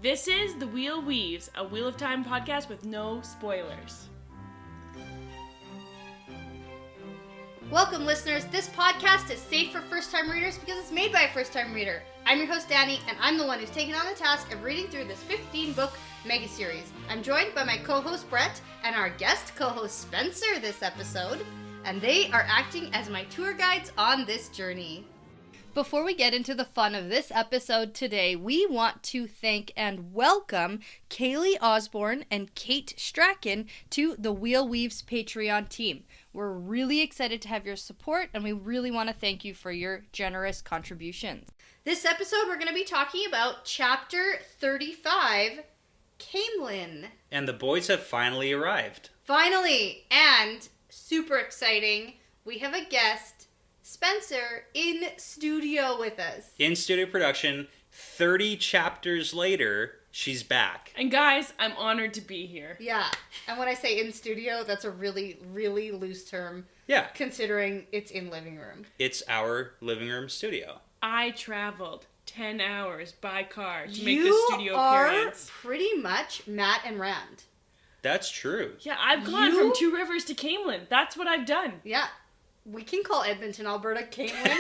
This is The Wheel Weaves, a Wheel of Time podcast with no spoilers. Welcome, listeners. This podcast is safe for first-time readers because it's made by a first-time reader. I'm your host, Dani, and I'm the one who's taken on the task of reading through this 15-book mega-series. I'm joined by my co-host, Brett, and our guest co-host, Spencer, this episode, and they are acting as my tour guides on this journey. Before we get into the fun of this episode today, we want to thank and welcome Kaylee Osborne and Kate Strachan to the Wheel Weaves Patreon team. We're really excited to have your support, and we really want to thank you for your generous contributions. This episode, we're going to be talking about Chapter 35, Caemlyn. And the boys have finally arrived. Finally! And, super exciting, we have a guest, Spencer, in studio with us. In studio production, 30 chapters later, she's back. And guys, I'm honored to be here. Yeah, and when I say in studio, that's a really, really loose term. Yeah. Considering it's in living room. It's our living room studio. I traveled 10 hours by car to make this studio appearance. You are pretty much Matt and Rand. That's true. Yeah, I've gone from Two Rivers to Caemlyn. That's what I've done. Yeah. We can call Edmonton, Alberta, Caemlyn,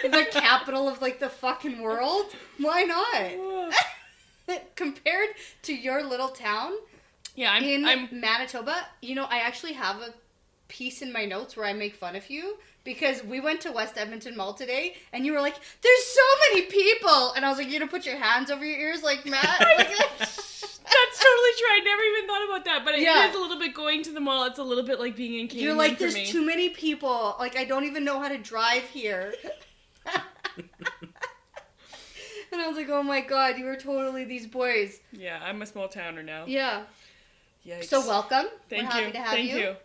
the capital of, like, the fucking world. Why not? Compared to your little town I'm Manitoba, you know, I actually have a piece in my notes where I make fun of you because we went to West Edmonton Mall today and you were like, there's so many people. And I was like, you gonna put your hands over your ears like Matt? That's totally true. I never even thought about that. But it is a little bit going to the mall. It's a little bit like being in Caemlyn. You're like, there's too many people. Like, I don't even know how to drive here. And I was like, oh my god, you were totally these boys. Yeah, I'm a small towner now. Yeah. Yikes. So welcome. We're happy to have you. Thank you.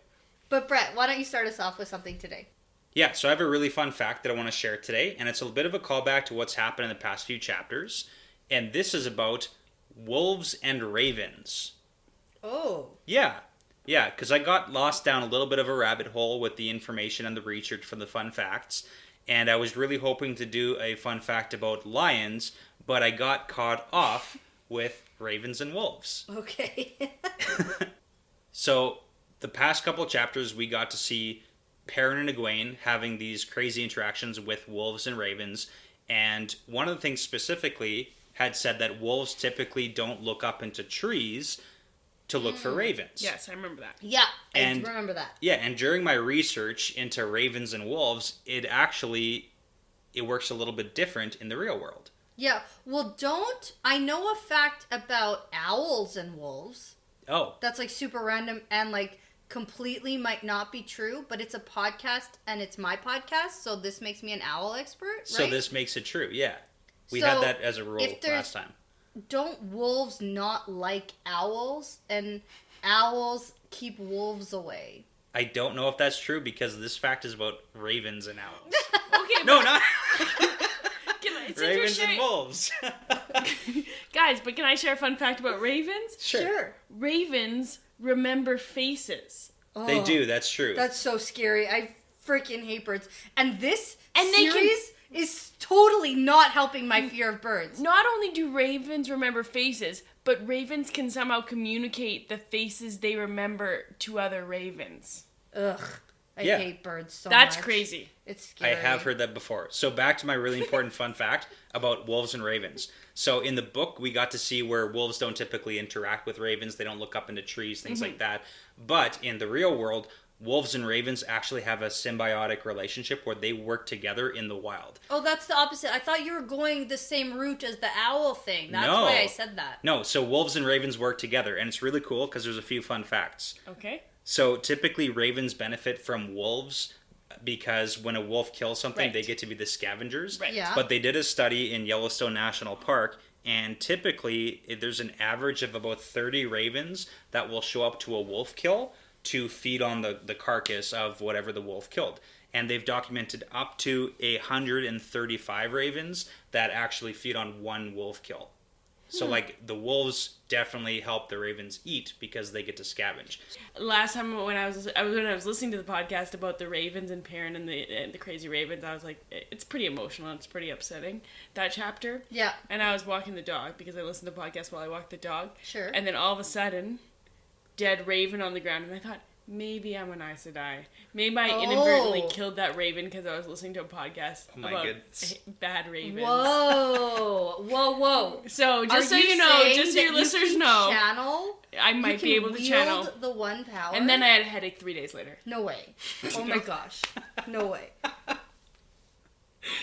But Brett, why don't you start us off with something today? Yeah, so I have a really fun fact that I want to share today, and it's a bit of a callback to what's happened in the past few chapters. And this is about wolves and ravens. Oh. Yeah, because I got lost down a little bit of a rabbit hole with the information and the research for the fun facts. And I was really hoping to do a fun fact about lions, but I got caught off with ravens and wolves. Okay. So, the past couple of chapters, we got to see Perrin and Egwene having these crazy interactions with wolves and ravens. And one of the things specifically had said that wolves typically don't look up into trees to look for ravens. Yes, I remember that. Yeah, I remember that. Yeah, and during my research into ravens and wolves, it works a little bit different in the real world. Yeah, well, I know a fact about owls and wolves. Oh. That's, like, super random and, like, completely might not be true, but it's a podcast and it's my podcast, so this makes me an owl expert, right? So this makes it true, yeah. We had that as a rule last time. Don't wolves not like owls, and owls keep wolves away? I don't know if that's true because this fact is about ravens and owls. Okay, no, not ravens and wolves. Guys, but can I share a fun fact about ravens? Sure. Ravens remember faces. Oh, they do, that's true. That's so scary. I freaking hate birds. And this series is totally not helping my fear of birds. Not only do ravens remember faces, but ravens can somehow communicate the faces they remember to other ravens. Ugh. I hate birds so much. That's crazy. It's scary. I have heard that before. So back to my really important fun fact about wolves and ravens. So in the book, we got to see where wolves don't typically interact with ravens. They don't look up into trees, things like that. But in the real world, wolves and ravens actually have a symbiotic relationship where they work together in the wild. Oh, that's the opposite. I thought you were going the same route as the owl thing. That's why I said that. No, so wolves and ravens work together, and it's really cool because there's a few fun facts. Okay. So typically ravens benefit from wolves because when a wolf kills something, they get to be the scavengers. Right. Yeah. But they did a study in Yellowstone National Park, and typically there's an average of about 30 ravens that will show up to a wolf kill to feed on the carcass of whatever the wolf killed. And they've documented up to 135 ravens that actually feed on one wolf kill. So, like, the wolves definitely help the ravens eat because they get to scavenge. Last time when I was listening to the podcast about the ravens and Perrin and the crazy ravens, I was like, it's pretty emotional. It's pretty upsetting, that chapter. Yeah. And I was walking the dog because I listened to podcasts while I walked the dog. Sure. And then all of a sudden, dead raven on the ground, and I thought, maybe I'm an Aes Sedai. Maybe I inadvertently killed that raven because I was listening to a podcast about bad ravens. Whoa. So just so you know, just so your listeners know, channel, I might be able to channel the one power. And then I had a headache 3 days later. No way. Oh my gosh. No way.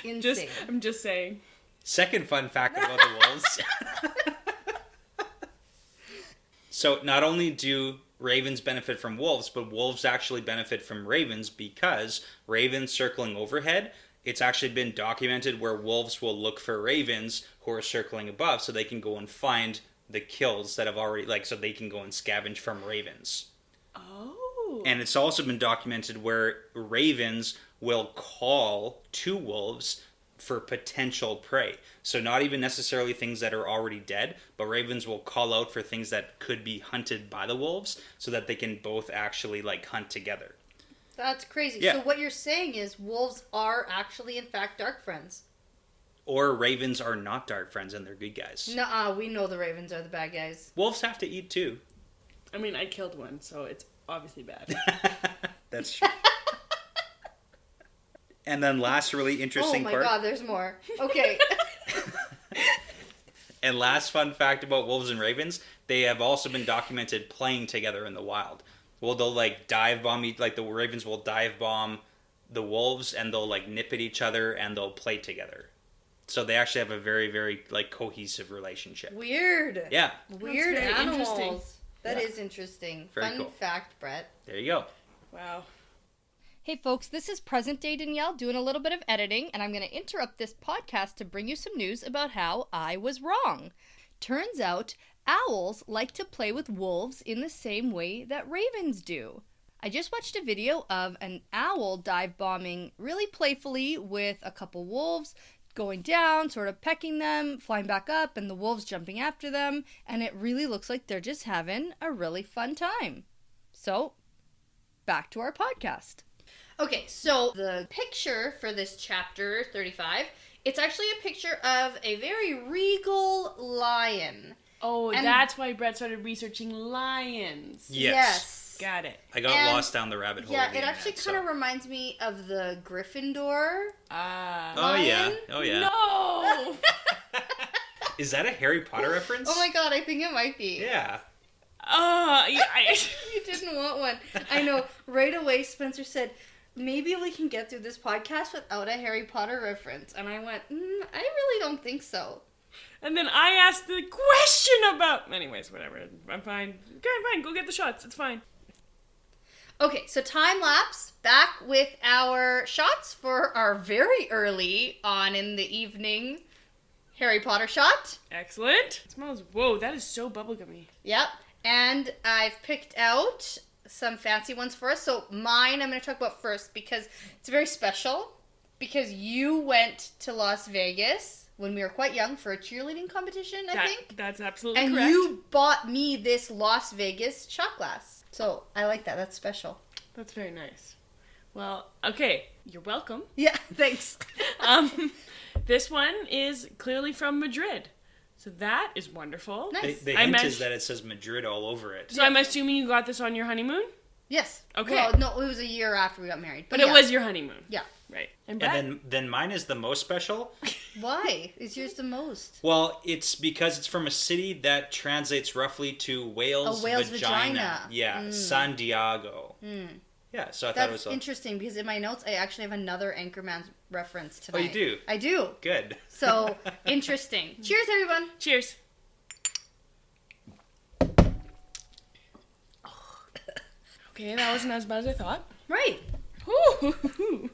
Insane. I'm just saying. Second fun fact about the wolves. So not only do ravens benefit from wolves, but wolves actually benefit from ravens because ravens circling overhead, it's actually been documented where wolves will look for ravens who are circling above so they can go and find the kills that have already, like, so they can go and scavenge from ravens. Oh. And it's also been documented where ravens will call to wolves for potential prey. So not even necessarily things that are already dead, but ravens will call out for things that could be hunted by the wolves so that they can both actually, like, hunt together. That's crazy. Yeah. So what you're saying is wolves are actually, in fact, dark friends. Or ravens are not dark friends and they're good guys. Nuh-uh, we know the ravens are the bad guys. Wolves have to eat too. I mean, I killed one, so it's obviously bad. That's true. And then last really interesting part. Oh my god, there's more. Okay. And last fun fact about wolves and ravens, they have also been documented playing together in the wild. Well, they'll, like, dive bomb, like, the ravens will dive bomb the wolves and they'll, like, nip at each other and they'll play together. So they actually have a very, very, like, cohesive relationship. Weird. Yeah. Weird very animals. interesting. That Yeah. is interesting. Very Fun cool. fact, Brett. There you go. Wow. Hey folks, this is present day Danielle doing a little bit of editing, and I'm going to interrupt this podcast to bring you some news about how I was wrong. Turns out, owls like to play with wolves in the same way that ravens do. I just watched a video of an owl dive bombing really playfully with a couple wolves, going down, sort of pecking them, flying back up, and the wolves jumping after them, and it really looks like they're just having a really fun time. So, back to our podcast. Okay, so the picture for this chapter 35, it's actually a picture of a very regal lion. Oh, And- that's why Brett started researching lions. Yes. Got it. I got And- lost down the rabbit hole. Yeah, of the it actually internet, kind of reminds me of the Gryffindor. Ah. Oh, yeah. lion? Oh, yeah. No! Is that a Harry Potter reference? Oh my god, I think it might be. Yeah. You didn't want one. I know. Right away, Spencer said, maybe we can get through this podcast without a Harry Potter reference. And I went, I really don't think so. And then I asked the question about... Anyways, whatever. I'm fine. Okay, fine. Go get the shots. It's fine. Okay, so time lapse, back with our shots for our very early on in the evening Harry Potter shot. Excellent. It smells... Whoa, that is so bubblegummy. Yep. And I've picked out some fancy ones for us. So mine I'm going to talk about first because it's very special. Because you went to Las Vegas when we were quite young for a cheerleading competition, I think. That's absolutely And correct. you bought me this Las Vegas shot glass. So I like that. That's special. That's very nice. Well, okay. You're welcome. Yeah, thanks. This one is clearly from Madrid. So that is wonderful. Nice. The I hint meant- is that it says Madrid all over it. So I'm assuming you got this on your honeymoon? Yes. Okay. Well, no, it was a year after we got married. But yeah. it was your honeymoon. Yeah. Right. And Brett? And then mine is the most special. Why? Is yours the most? Well, it's because it's from a city that translates roughly to Whale's, A whale's vagina. Yeah, San Diego. Yeah, so I thought it That's was interesting because in my notes I actually have another Anchorman reference tonight. Oh, you do? I do. good. So, interesting. Cheers, everyone. Cheers. Okay, that wasn't as bad as I thought. Right. Ooh.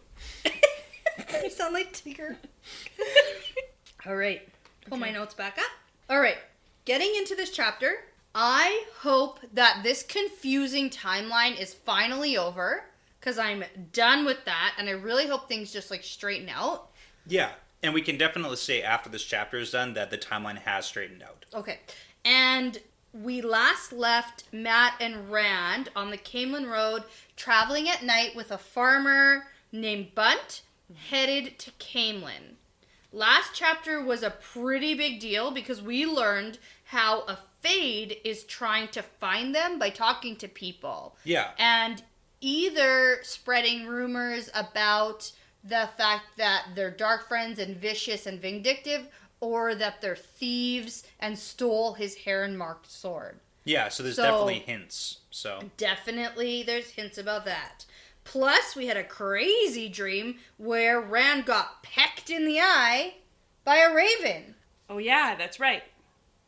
You sound like Tigger. All right. Pull my notes back up. All right. Getting into this chapter, I hope that this confusing timeline is finally over because I'm done with that and I really hope things just like straighten out. Yeah, And we can definitely say after this chapter is done that the timeline has straightened out. Okay. And we last left Matt and Rand on the Caemlyn Road traveling at night with a farmer named Bunt headed to Caemlyn. Last chapter was a pretty big deal because we learned how a Fade is trying to find them by talking to people. Yeah. And either spreading rumors about the fact that they're dark friends and vicious and vindictive, or that they're thieves and stole his heron-marked sword. Yeah, so there's definitely hints. So definitely there's hints about that. Plus, we had a crazy dream where Rand got pecked in the eye by a raven. Oh yeah, that's right.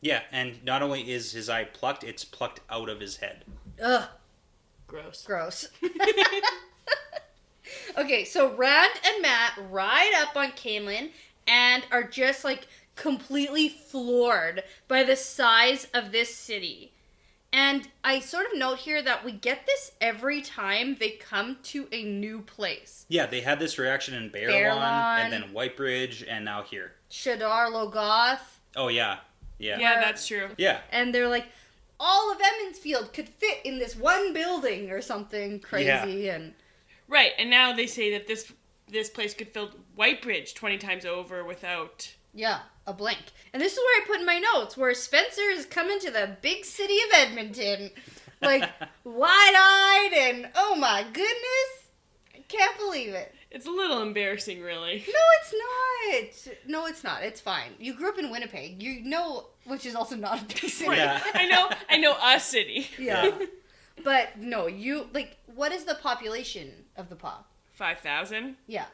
Yeah, and not only is his eye plucked, it's plucked out of his head. Ugh. Gross. Okay, so Rand and Matt ride up on Caemlyn and are just like completely floored by the size of this city. And I sort of note here that we get this every time they come to a new place. Yeah, they had this reaction in Baerlon, and then Whitebridge, and now here. Shadar Logoth. Oh, yeah. Yeah. Yeah, that's true. Yeah. And they're like, all of Emmonsfield could fit in this one building or something crazy. Yeah. And right, and now they say that this place could fill Whitebridge 20 times over without... Yeah, a blink. And this is where I put in my notes, where Spencer is coming to the big city of Edmonton, like, wide-eyed, and oh my goodness, I can't believe it. It's a little embarrassing, really. No, it's not. No, it's not. It's fine. You grew up in Winnipeg. You know, which is also not a big city. Right. Yeah. I know a city. Yeah. But no, what is the population of the pop? 5,000? Yeah.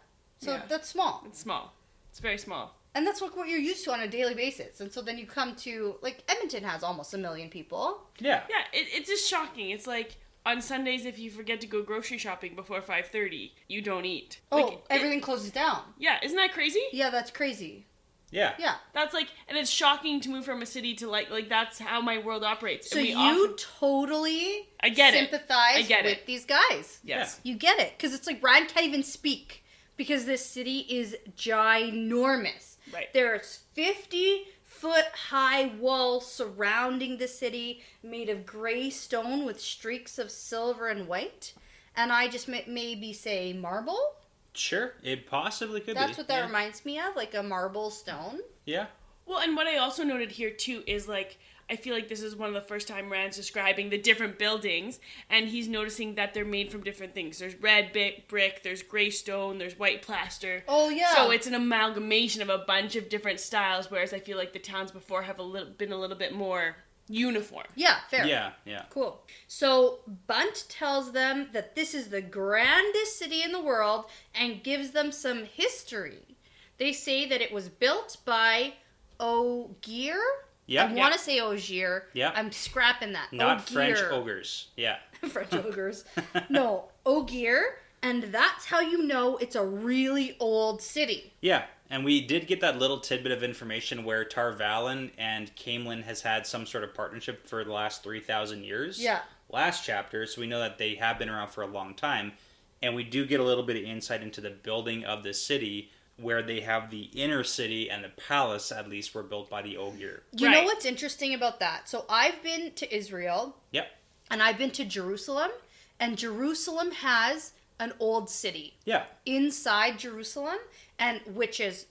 So Yeah. that's small. It's small. It's very small. And that's what you're used to on a daily basis. And so then you come to, like, Edmonton has almost 1 million people. Yeah. Yeah, it's just shocking. It's like, on Sundays, if you forget to go grocery shopping before 5:30, you don't eat. Oh, Like, everything closes down. Yeah, isn't that crazy? Yeah, that's crazy. Yeah. Yeah. That's like, and it's shocking to move from a city to like that's how my world operates. So and we you often, totally I get it. sympathize I get with it. these guys. Yes. You get it. Because it's like Rand can't even speak. Because this city is ginormous. Right. There's 50-foot high walls surrounding the city made of gray stone with streaks of silver and white. And I just maybe say marble? Sure, it possibly could be. That's what that reminds me of, like a marble stone. Yeah. Well, and what I also noted here too is like I feel like this is one of the first time Rand's describing the different buildings, and he's noticing that they're made from different things. There's red brick, there's gray stone, there's white plaster. Oh, yeah. So it's an amalgamation of a bunch of different styles, whereas I feel like the towns before have been a little bit more uniform. Yeah, fair. Yeah. Cool. So Bunt tells them that this is the grandest city in the world and gives them some history. They say that it was built by Ogier? Yeah. I want to say Ogier. Yeah. I'm scrapping that. Not Ogier. French ogres. Yeah. French ogres. No, Ogier. And that's how you know it's a really old city. Yeah. And we did get that little tidbit of information where Tarvalin and Caemlyn has had some sort of partnership for the last 3,000 years. Yeah. Last chapter, so we know that they have been around for a long time. And we do get a little bit of insight into the building of the city, where they have the inner city and the palace, at least, were built by the Ogier. You know what's interesting about that? So I've been to Israel. Yep. And I've been to Jerusalem. And Jerusalem has an old city. Yeah. Inside Jerusalem, and which is,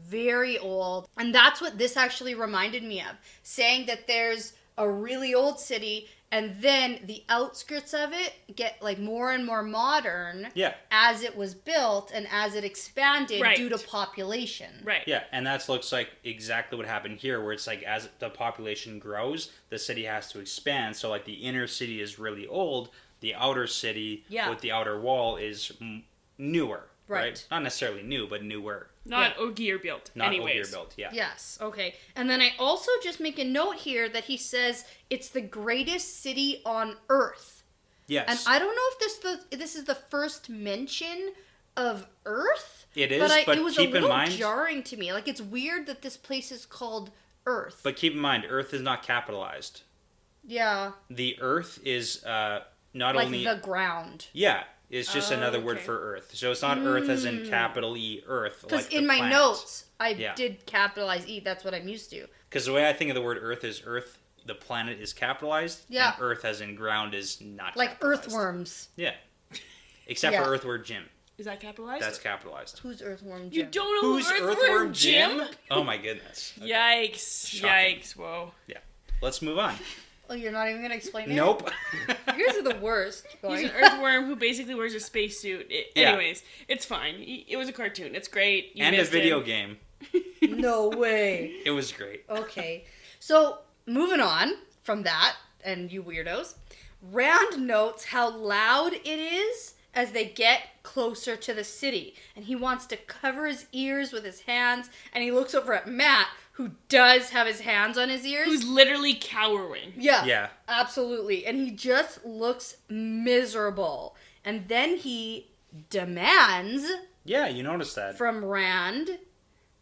very old. And that's what this actually reminded me of. Saying that there's a really old city, and then the outskirts of it get like more and more modern as it was built and as it expanded due to population. Right. Yeah, and that looks like exactly what happened here, where it's like as the population grows, the city has to expand. So like the inner city is really old, the outer city with the outer wall is newer. Right. Not necessarily new, but newer. Not Ogier built. Not anyways. Ogier built, yeah. Yes, okay. And then I also just make a note here that he says it's the greatest city on Earth. Yes. And I don't know if this is the first mention of Earth. It is, but it was keep a little in mind, jarring to me. Like, it's weird that this place is called Earth. But keep in mind, Earth is not capitalized. Yeah. The Earth is not like only... the ground. Yeah, It's just another word okay. for Earth. So it's not Earth as in capital E, Earth. Because like in the my planet. notes, I did capitalize E. That's what I'm used to. Because the way I think of the word Earth is Earth, the planet is capitalized. Yeah. And Earth as in ground is not Like capitalized. earthworms. Yeah. Except for Earthworm Jim. Is that capitalized? That's capitalized. Who's earthworm You Jim? don't know Who's Earthworm Jim? Oh my goodness. Okay. Yikes. Shocking. Yikes. Whoa. Yeah. Let's move on. Oh, you're not even going to explain it? Nope. You guys are the worst. He's an earthworm who basically wears a spacesuit. Yeah. Anyways, it's fine. It was a cartoon. It's great. You And a missed video it. game. No way. It was great. Okay. So, moving on from that, and you weirdos, Rand notes how loud it is as they get closer to the city. And he wants to cover his ears with his hands, and he looks over at Matt, who does have his hands on his ears. Who's literally cowering. Yeah. Yeah. Absolutely. And he just looks miserable. And then he demands Yeah, you noticed that. from Rand,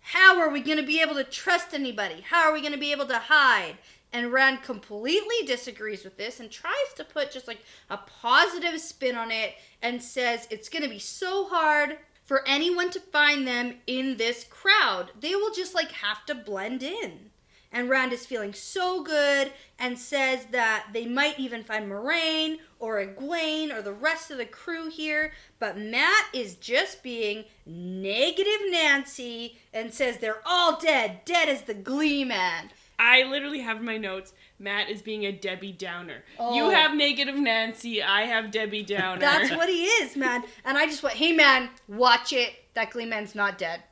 how are we going to be able to trust anybody? How are we going to be able to hide? And Rand completely disagrees with this and tries to put just like a positive spin on it and says it's going to be so hard for anyone to find them in this crowd. They will just like have to blend in. And Rand is feeling so good and says that they might even find Moraine or Egwene or the rest of the crew here. But Matt is just being negative Nancy and says they're all dead. Dead as the Glee Man. I literally have in my notes, Matt is being a Debbie Downer. Oh. You have negative Nancy, I have Debbie Downer. That's what he is, man. And I just went, hey, man, watch it. That Glee Man's not dead.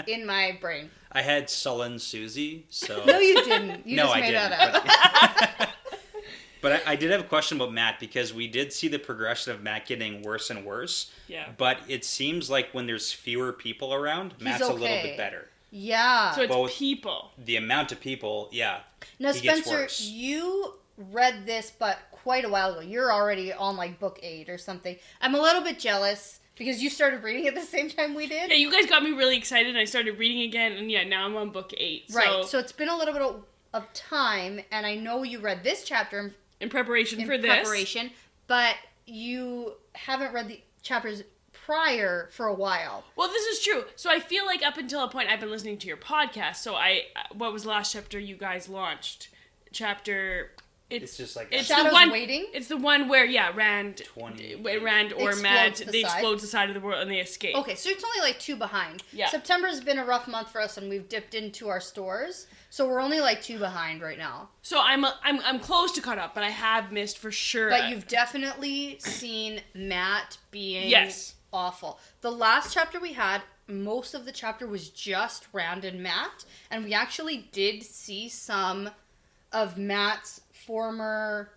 In my brain. I had sullen Susie, so... No, you didn't. You No, just I made didn't, that up. But I did have a question about Matt, because we did see the progression of Matt getting worse and worse. Yeah. But it seems like when there's fewer people around, Matt's a little okay. bit better. Yeah. So it's Both- people. The amount of people, yeah. Now, he gets Spencer, worse. you read this, but quite a while ago. You're already on like book 8 or something. I'm a little bit jealous because you started reading at the same time we did. Yeah, you guys got me really excited and I started reading again, and yeah, now I'm on book 8. Right. So it's been a little bit of time, and I know you read this chapter in preparation in for this. preparation, but you haven't read the chapters prior for a while. Well, this is true. So I feel like up until a point I've been listening to your podcast. So what was the last chapter you guys launched? It's just like... it's Shadows the one Waiting? It's the one where Rand 20. Rand or Explodes Matt the they side. explode the side of the world and they escape. Okay, so it's only like 2 behind. Yeah. September's been a rough month for us, and we've dipped into our stores, so we're only like 2 behind right now. So I'm close to caught up, but I have missed for sure. But you've definitely seen Matt being Yes. awful. The last chapter we had, most of the chapter was just Rand and Matt, and we actually did see some of Matt's former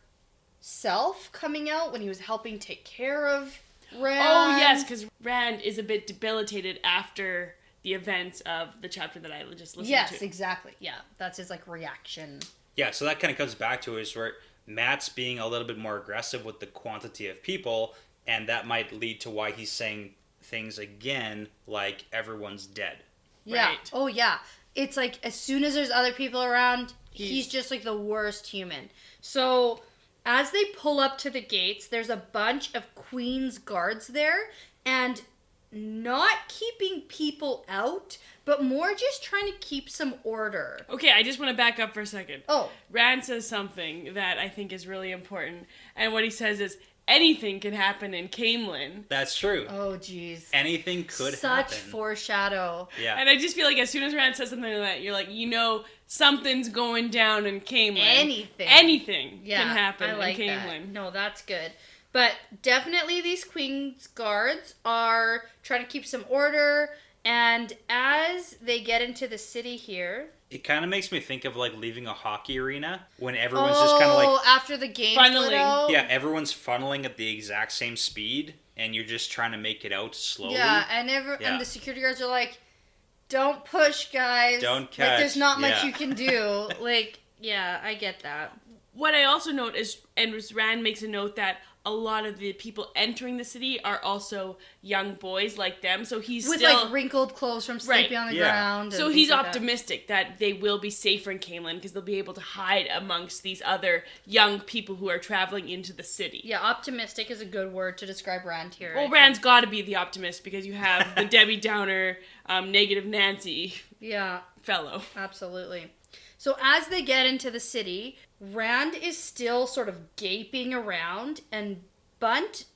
self coming out when he was helping take care of Rand. Oh yes, because Rand is a bit debilitated after the events of the chapter that I just listened to. Yes, exactly. Yeah, that's his like reaction. Yeah, so that kind of comes back to is where Matt's being a little bit more aggressive with the quantity of people, and that might lead to why he's saying things again like everyone's dead. Yeah. Right. Oh yeah. It's like as soon as there's other people around, he's just like the worst human. So as they pull up to the gates, there's a bunch of Queen's guards there, and not keeping people out, but more just trying to keep some order. Okay, I just want to back up for a second. Oh. Rand says something that I think is really important, and what he says is anything can happen in Caemlyn. That's true. Oh, jeez. Anything could Such happen. foreshadow. Yeah. And I just feel like as soon as Rand says something like that, you're like, something's going down in Caemlyn. Anything can happen I like in that. Caemlyn. No, that's good. But definitely these Queen's guards are trying to keep some order, and as they get into the city here... It kind of makes me think of like leaving a hockey arena when everyone's just kind of like... after the game funneling. Yeah, everyone's funneling at the exact same speed, and you're just trying to make it out slowly. Yeah, and the security guards are like, don't push, guys. Don't Like, catch. there's not much Yeah. you can do. Like, yeah, I get that. What I also note is, and Rand makes a note that a lot of the people entering the city are also young boys like them, so he's with still... like wrinkled clothes from sleeping on the ground. So he's optimistic that they will be safer in Caemlyn because they'll be able to hide amongst these other young people who are traveling into the city. Yeah, optimistic is a good word to describe Rand here. Well, Rand's got to be the optimist because you have the Debbie Downer, negative Nancy fellow. Absolutely. So as they get into the city, Rand is still sort of gaping around, and Bunt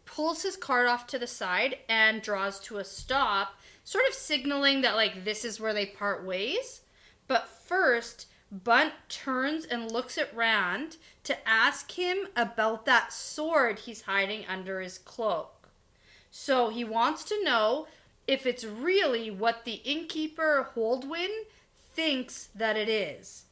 pulls his cart off to the side and draws to a stop, sort of signaling that, like, this is where they part ways. But first, Bunt turns and looks at Rand to ask him about that sword he's hiding under his cloak. So he wants to know if it's really what the innkeeper Holdwyn thinks that it is.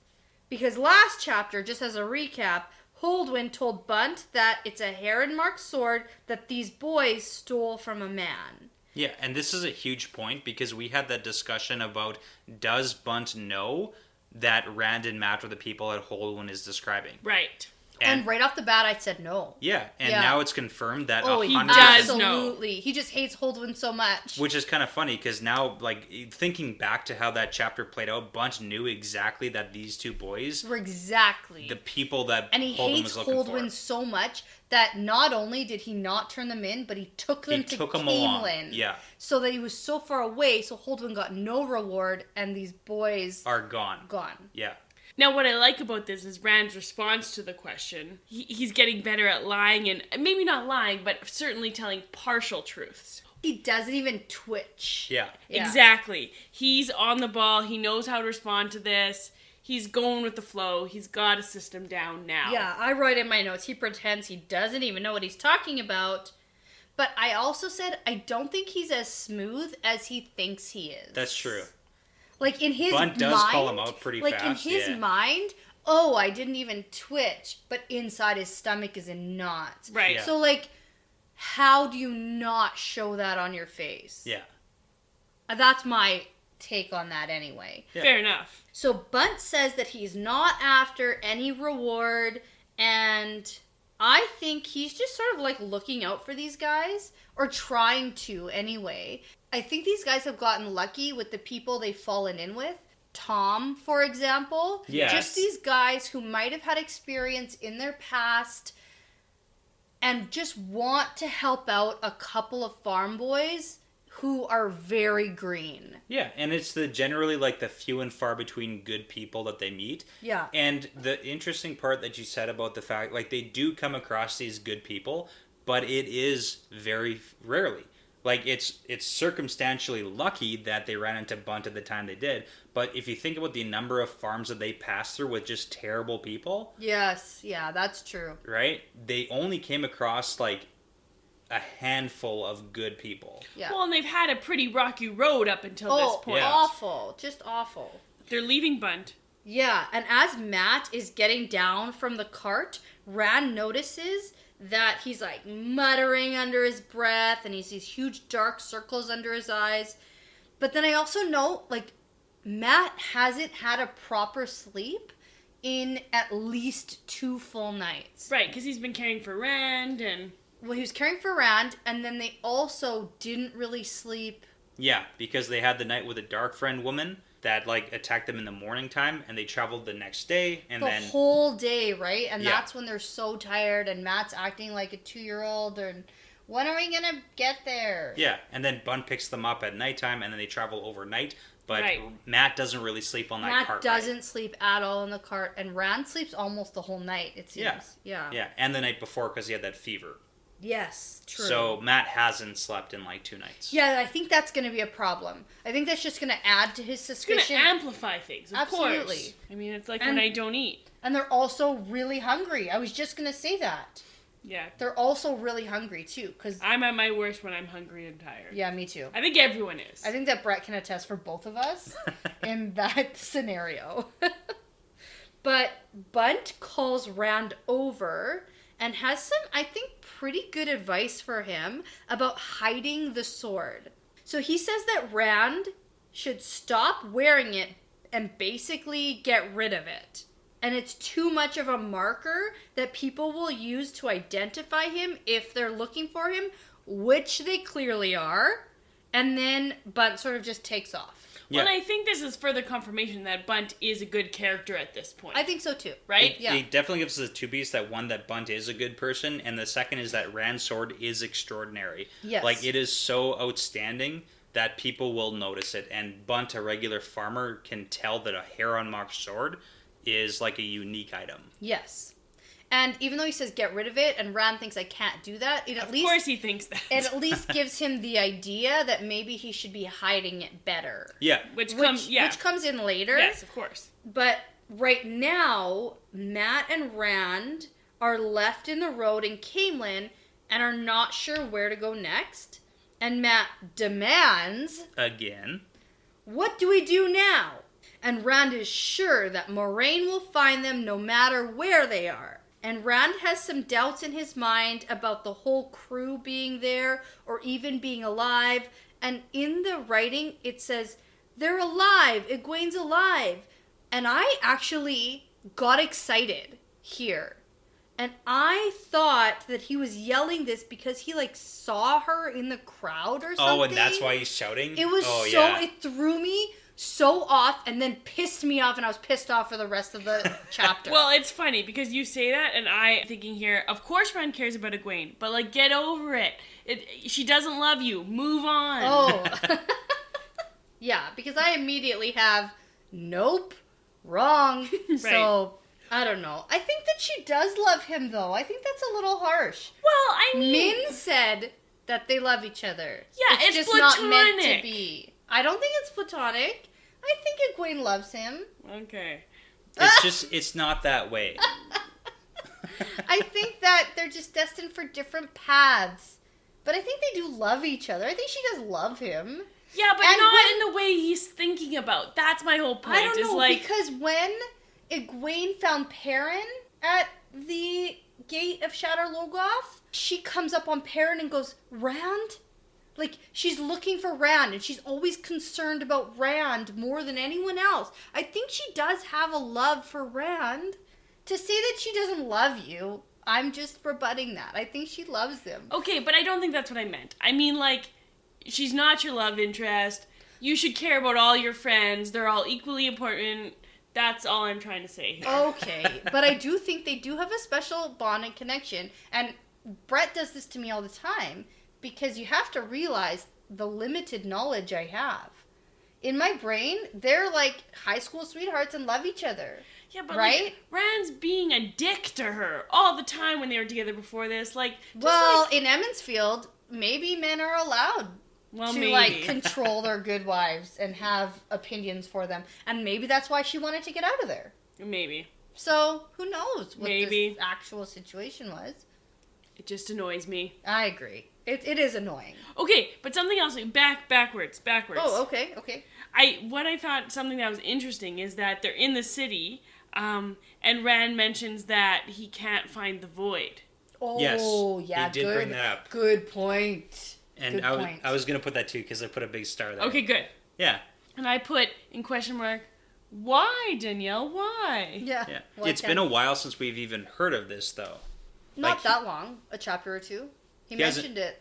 Because last chapter, just as a recap, Holdwyn told Bunt that it's a heron-marked sword that these boys stole from a man. Yeah, and this is a huge point because we had that discussion about, does Bunt know that Rand and Matt are the people that Holdwyn is describing? Right. And right off the bat, I said no. Yeah, and now it's confirmed that 100%. He does know. Absolutely. He just hates Holdwyn so much. Which is kind of funny, because now, like, thinking back to how that chapter played out, Bunt knew exactly that these two boys were exactly the people that and he Holdwyn hates was looking Holdwyn for. so much that not only did he not turn them in, but he took them to Caemlyn. Yeah. So that he was so far away, so Holdwyn got no reward, and these boys are gone. Yeah. Now, what I like about this is Rand's response to the question. He's getting better at lying, and maybe not lying, but certainly telling partial truths. He doesn't even twitch. Yeah. Exactly. He's on the ball. He knows how to respond to this. He's going with the flow. He's got a system down now. Yeah, I write in my notes, he pretends he doesn't even know what he's talking about. But I also said, I don't think he's as smooth as he thinks he is. That's true. Like, in his Bunt does call him out pretty fast. Like, in his mind, I didn't even twitch. But inside his stomach is in knots. Right. Yeah. So, like, how do you not show that on your face? Yeah. That's my take on that anyway. Yeah. Fair enough. So Bunt says that he's not after any reward, and I think he's just sort of like looking out for these guys, or trying to anyway. I think these guys have gotten lucky with the people they've fallen in with. Tom, for example. Yes. Just these guys who might have had experience in their past and just want to help out a couple of farm boys who are very green. Yeah, and it's generally like the few and far between good people that they meet. Yeah. And the interesting part that you said about the fact, like, they do come across these good people, but it is very rarely. Like, it's circumstantially lucky that they ran into Bunt at the time they did, but if you think about the number of farms that they passed through with just terrible people... Yes, yeah, that's true. Right? They only came across, like, a handful of good people. Yeah. Well, and they've had a pretty rocky road up until this point. Yeah. Awful. Just awful. They're leaving Bunt. Yeah, and as Matt is getting down from the cart, Rand notices that he's like muttering under his breath and he sees huge dark circles under his eyes. But then I also note, like, Matt hasn't had a proper sleep in at least 2 full nights. Right, because he's been caring for Rand and... Well, he was caring for Rand, and then they also didn't really sleep. Yeah, because they had the night with a dark friend woman that, like, attacked them in the morning time, and they traveled the next day, and the then... whole day, right? And Yeah. that's when they're so tired, and Matt's acting like a 2-year-old, and when are we gonna get there? Yeah, and then Bunt picks them up at nighttime, and then they travel overnight, but Right. Matt doesn't really sleep on that Matt cart doesn't ride. sleep at all in the cart, and Rand sleeps almost the whole night, it seems. Yeah. Yeah, and the night before, because he had that fever. Yes, true. So Matt hasn't slept in, like, 2 nights. Yeah, I think that's going to be a problem. I think that's just going to add to his It's going suspicion. to amplify things, of Absolutely. course. I mean, it's like And- when I don't eat. And they're also really hungry. I was just going to say that. Yeah. They're also really hungry, too. Cause, I'm at my worst when I'm hungry and tired. yeah, me too. I think everyone is. I think that Brett can attest for both of us in that scenario. But Bunt calls Rand over and has some, I think, pretty good advice for him about hiding the sword. So he says that Rand should stop wearing it and basically get rid of it. and it's too much of a marker that people will use to identify him if they're looking for him, which they clearly are, and then Bunt sort of just takes off. Yeah. Well, I think this is further confirmation that Bunt is a good character at this point. I think so too. Right? It definitely gives us the two pieces, that one, that Bunt is a good person, and the second is that Rand's sword is extraordinary. Yes. Like, it is so outstanding that people will notice it, and Bunt, a regular farmer, can tell that a hair-on-mock sword is like a unique item. Yes. And even though he says get rid of it, and Rand thinks I can't do that, Of course he thinks that. it at least gives him the idea that maybe he should be hiding it better. Yeah. Which comes in later. Yes, of course. But right now, Mat and Rand are left in the road in Caemlyn and are not sure where to go next. And Mat demands, Again. what do we do now? And Rand is sure that Moraine will find them no matter where they are. And Rand has some doubts in his mind about the whole crew being there or even being alive. And in the writing, it says, they're alive. Egwene's alive. And I actually got excited here. And I thought that he was yelling this because he, saw her in the crowd or something. Oh, and that's why he's shouting? It was it threw me so off and then pissed me off, and I was pissed off for the rest of the chapter. Well, it's funny because you say that, and I'm thinking here, of course Rand cares about Egwene, but get over it. She doesn't love you. Move on. Oh. Yeah, because I immediately have, nope, wrong. Right. So, I don't know. I think that she does love him, though. I think that's a little harsh. Well, I mean... Min said that they love each other. Yeah, it's just platonic. not meant to be. I don't think it's platonic. I think Egwene loves him. Okay. It's not that way. I think that they're just destined for different paths. But I think they do love each other. I think she does love him. Yeah, but And not in the way he's thinking about. That's my whole point. I don't know, because when Egwene found Perrin at the gate of Shadar Logoth, she comes up on Perrin and goes, Rand? She's looking for Rand, and she's always concerned about Rand more than anyone else. I think she does have a love for Rand. To say that she doesn't love you, I'm just rebutting that. I think she loves him. Okay, but I don't think that's what I meant. I mean, she's not your love interest. You should care about all your friends. They're all equally important. That's all I'm trying to say here. Okay, but I do think they do have a special bond and connection. And Brett does this to me all the time, because you have to realize the limited knowledge I have. In my brain, they're like high school sweethearts and love each other. Yeah, but right? Rand's being a dick to her all the time when they were together before this. In Emmonsfield, maybe men are allowed to control their good wives and have opinions for them, and maybe that's why she wanted to get out of there. Maybe. So who knows what this actual situation was? It just annoys me. I agree. It is annoying. Okay, but something else, backwards. Oh, okay. What I thought something that was interesting is that they're in the city, and Rand mentions that he can't find the void. Oh, yes, yeah, he did bring that up. Good point. And I was going to put that too, because I put a big star there. Okay, good. Yeah. And I put in question mark, why, Danielle? Why? Yeah. It's been a while since we've even heard of this, though. Not that long. A chapter or two. He mentioned it.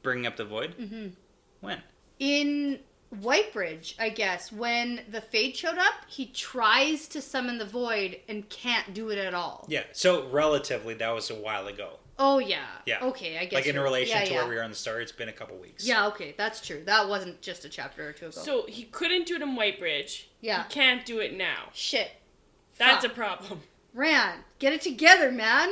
Bringing up the void? Mm-hmm. When? In Whitebridge, I guess. When the Fade showed up, he tries to summon the void and can't do it at all. Yeah, so relatively, that was a while ago. Oh, yeah. Yeah. Okay, I guess. In relation to where we are in the story, it's been a couple weeks. Yeah, okay, that's true. That wasn't just a chapter or two ago. So he couldn't do it in Whitebridge. Yeah. He can't do it now. Shit. That's a problem. Rand, get it together, man.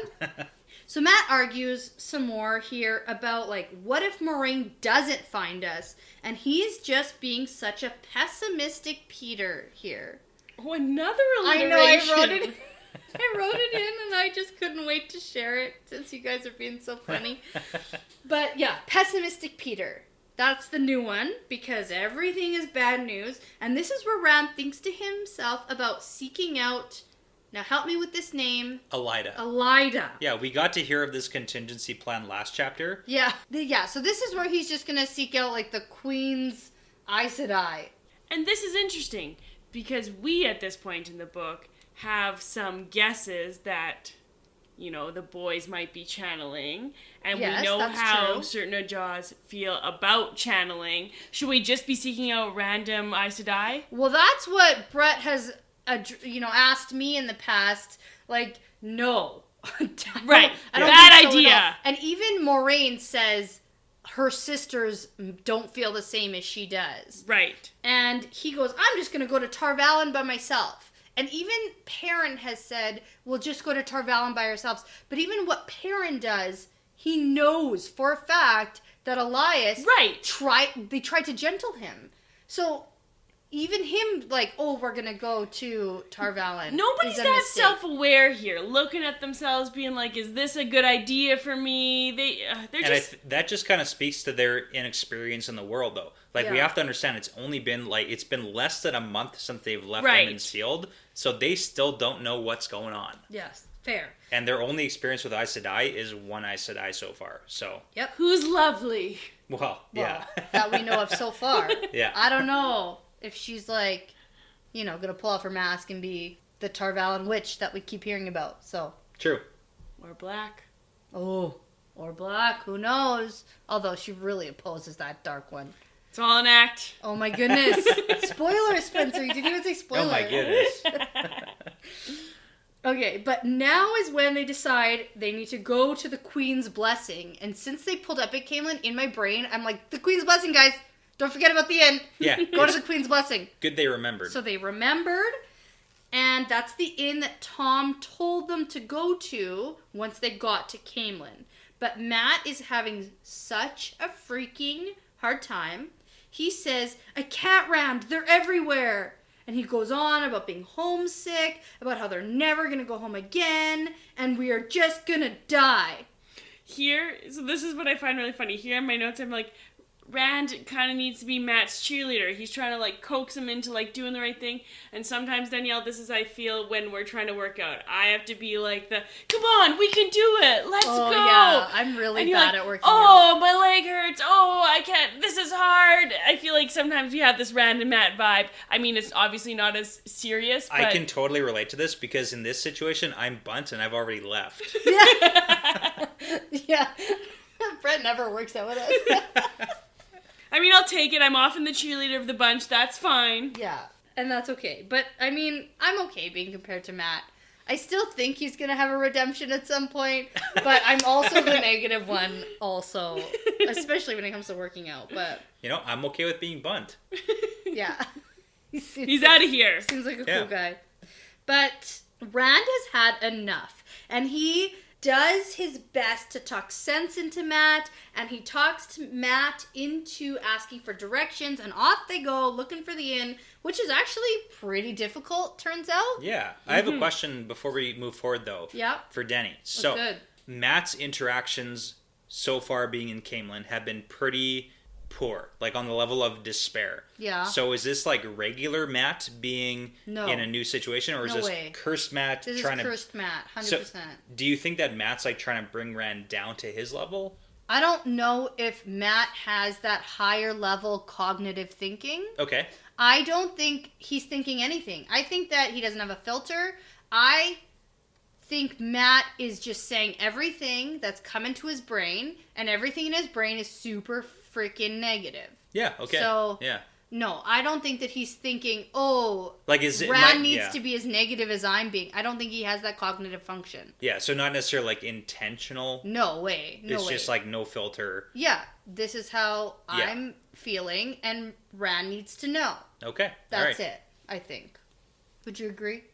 So Mat argues some more here about, what if Moraine doesn't find us? And he's just being such a pessimistic Peter here. Oh, another alliteration. I know, I wrote it in, and I just couldn't wait to share it since you guys are being so funny. But yeah, pessimistic Peter. That's the new one, because everything is bad news. And this is where Rand thinks to himself about seeking out... Now help me with this name. Elida. Yeah, we got to hear of this contingency plan last chapter. Yeah. So this is where he's just going to seek out, the Queen's Aes Sedai. And this is interesting, because we, at this point in the book, have some guesses that, you know, the boys might be channeling. And Yes, we know that's how true. certain Ajahs feel about channeling. Should we just be seeking out random Aes Sedai? Well, that's what Brett has, asked me in the past. Like, no. Right. I don't Bad think so at idea. all. And even Moraine says her sisters don't feel the same as she does. Right. And he goes, I'm just going to go to Tar Valon by myself. And even Perrin has said, we'll just go to Tar Valon by ourselves. But even what Perrin does, he knows for a fact that Elias they tried to gentle him. So even him, like, oh, we're going to go to Tar Valon. Nobody's that self-aware here, looking at themselves, being like, is this a good idea for me? They're just... that just kind of speaks to their inexperience in the world, though. Like, we have to understand, it's been less than a month since they've left Emond's Field, so they still don't know what's going on. Yes, fair. And their only experience with Aes Sedai is one Aes Sedai so far, so... Yep. Who's lovely? Well, yeah. That we know of so far. Yeah. I don't know if she's, like, gonna pull off her mask and be the Tar Valon witch that we keep hearing about, so... True. Or black. Oh, or black, who knows? Although she really opposes that dark one. It's all an act. Oh my goodness. Spoiler, Spencer. You didn't even say spoiler. Oh my goodness. Okay, but now is when they decide they need to go to the Queen's Blessing. And since they pulled up at Caemlyn, in my brain, I'm like, the Queen's Blessing, guys. Don't forget about the inn. Yeah. Go to the Queen's Blessing. Good they remembered. So they remembered, and that's the inn that Tom told them to go to once they got to Caemlyn. But Matt is having such a freaking hard time. He says, a cat rammed, they're everywhere. And he goes on about being homesick, about how they're never going to go home again, and we are just going to die. Here, so this is what I find really funny. Here in my notes, I'm like, Rand kind of needs to be Matt's cheerleader. He's trying to, like, coax him into, like, doing the right thing. And sometimes, Danielle, this is how I feel when we're trying to work out. I have to be like come on, we can do it. Let's go. Yeah, I'm really bad at working out. My leg hurts. Oh, I can't. This is hard. I feel like sometimes we have this Rand and Matt vibe. I mean, it's obviously not as serious, but... I can totally relate to this because in this situation, I'm bunt and I've already left. Yeah. Brett never works out with us. I mean, I'll take it. I'm often the cheerleader of the bunch. That's fine. Yeah, and that's okay. But, I mean, I'm okay being compared to Matt. I still think he's going to have a redemption at some point, but I'm also the negative one also, especially when it comes to working out. But I'm okay with being bunt. Yeah. He's out of here. Seems like a cool guy. But Rand has had enough, and he does his best to talk sense into Matt, and he talks to Matt into asking for directions, and off they go looking for the inn, which is actually pretty difficult, turns out. Yeah. I have a question before we move forward, though. Yeah. For Denny. So, good. Matt's interactions so far being in Caemlyn have been pretty poor, like on the level of despair. Yeah. So is this like regular Matt being in a new situation, or is this cursed Matt This trying is cursed Matt, 100%. So, do you think that Matt's like trying to bring Rand down to his level? I don't know if Matt has that higher level cognitive thinking. Okay. I don't think he's thinking anything. I think that he doesn't have a filter. I think Matt is just saying everything that's come into his brain, and everything in his brain is super freaking negative. Yeah, okay. So, yeah. No, I don't think that he's thinking, Rand needs to be as negative as I'm being. I don't think he has that cognitive function. Yeah, so not necessarily like intentional. No way. It's just like no filter. Yeah, this is how I'm feeling, and Rand needs to know. Okay. That's it, I think. Would you agree?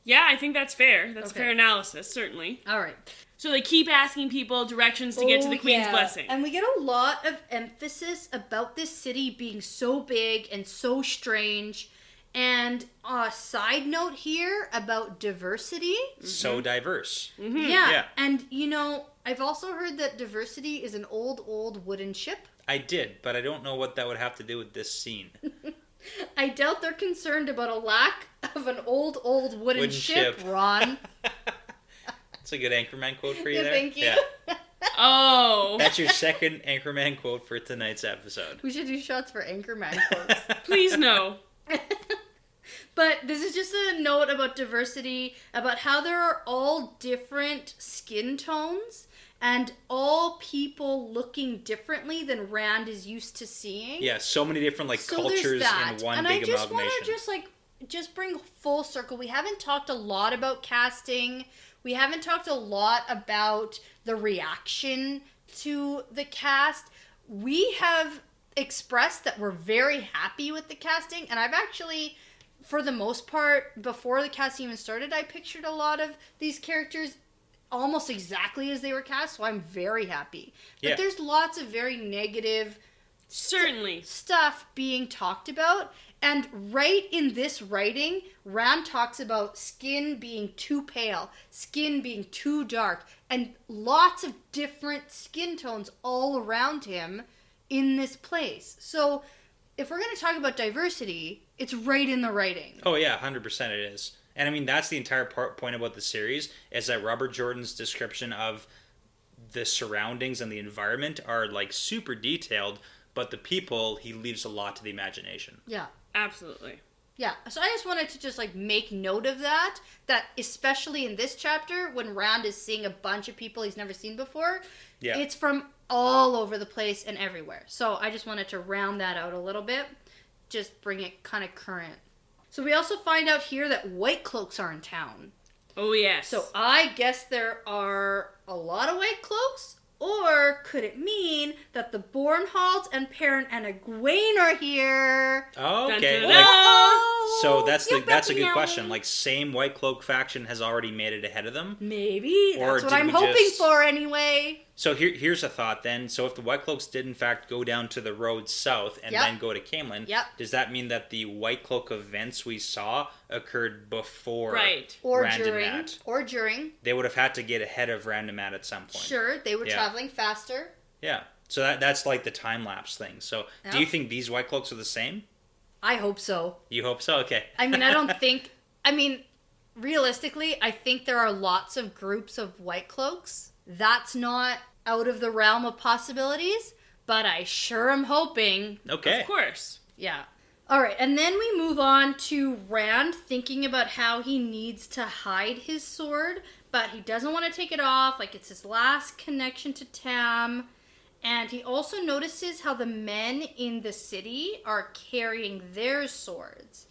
Yeah, I think that's fair. That's fair analysis, certainly. All right. So they keep asking people directions to get to the Queen's Blessing. And we get a lot of emphasis about this city being so big and so strange. And a side note here about diversity. So diverse. Mm-hmm. Yeah. And, I've also heard that diversity is an old wooden ship. I did, but I don't know what that would have to do with this scene. I doubt they're concerned about a lack of an old wooden ship, Ron. That's a good Anchorman quote for you there. Thank you. Yeah. Oh. That's your second Anchorman quote for tonight's episode. We should do shots for Anchorman quotes. Please no. But this is just a note about diversity, about how there are all different skin tones and all people looking differently than Rand is used to seeing. Yeah, so many different cultures in one and big I just amalgamation. want to just bring full circle. We haven't talked a lot about casting. We haven't talked a lot about the reaction to the cast. We have expressed that we're very happy with the casting, and I've actually, for the most part, before the casting even started, I pictured a lot of these characters almost exactly as they were cast, so I'm very happy. But there's lots of very negative stuff being talked about, and right in this writing, Rand talks about skin being too pale, skin being too dark, and lots of different skin tones all around him in this place. So if we're going to talk about diversity, it's right in the writing. Oh yeah, 100% it is. And I mean, that's the entire point about the series, is that Robert Jordan's description of the surroundings and the environment are super detailed, but the people, he leaves a lot to the imagination. Yeah. Absolutely. Yeah, so I just wanted to just make note of that especially in this chapter, when Rand is seeing a bunch of people he's never seen before, it's from all over the place and everywhere. So I just wanted to round that out a little bit, just bring it kind of current. So we also find out here that white cloaks are in town. Oh, yes. So I guess there are a lot of white cloaks, or could it mean that the Bornhalds and Perrin and Egwene are here? Oh, okay. Dun, dun, dun. So that's a good question. Same White Cloak faction has already made it ahead of them? Maybe. That's what I'm hoping for anyway. So here's a thought then. So if the White Cloaks did in fact go down to the road south and then go to Caemlyn, does that mean that the White Cloak events we saw occurred before Rand and Mat? Or during. They would have had to get ahead of Rand and Mat at some point. Sure, they were traveling faster. Yeah. So that's the time-lapse thing. So do you think these White Cloaks are the same? I hope so. You hope so? Okay. I mean, I don't think... I mean, realistically, I think there are lots of groups of White Cloaks. That's not out of the realm of possibilities, but I sure am hoping. Okay. Of course. Yeah. All right, and then we move on to Rand thinking about how he needs to hide his sword, but he doesn't want to take it off, it's his last connection to Tam. And he also notices how the men in the city are carrying their swords,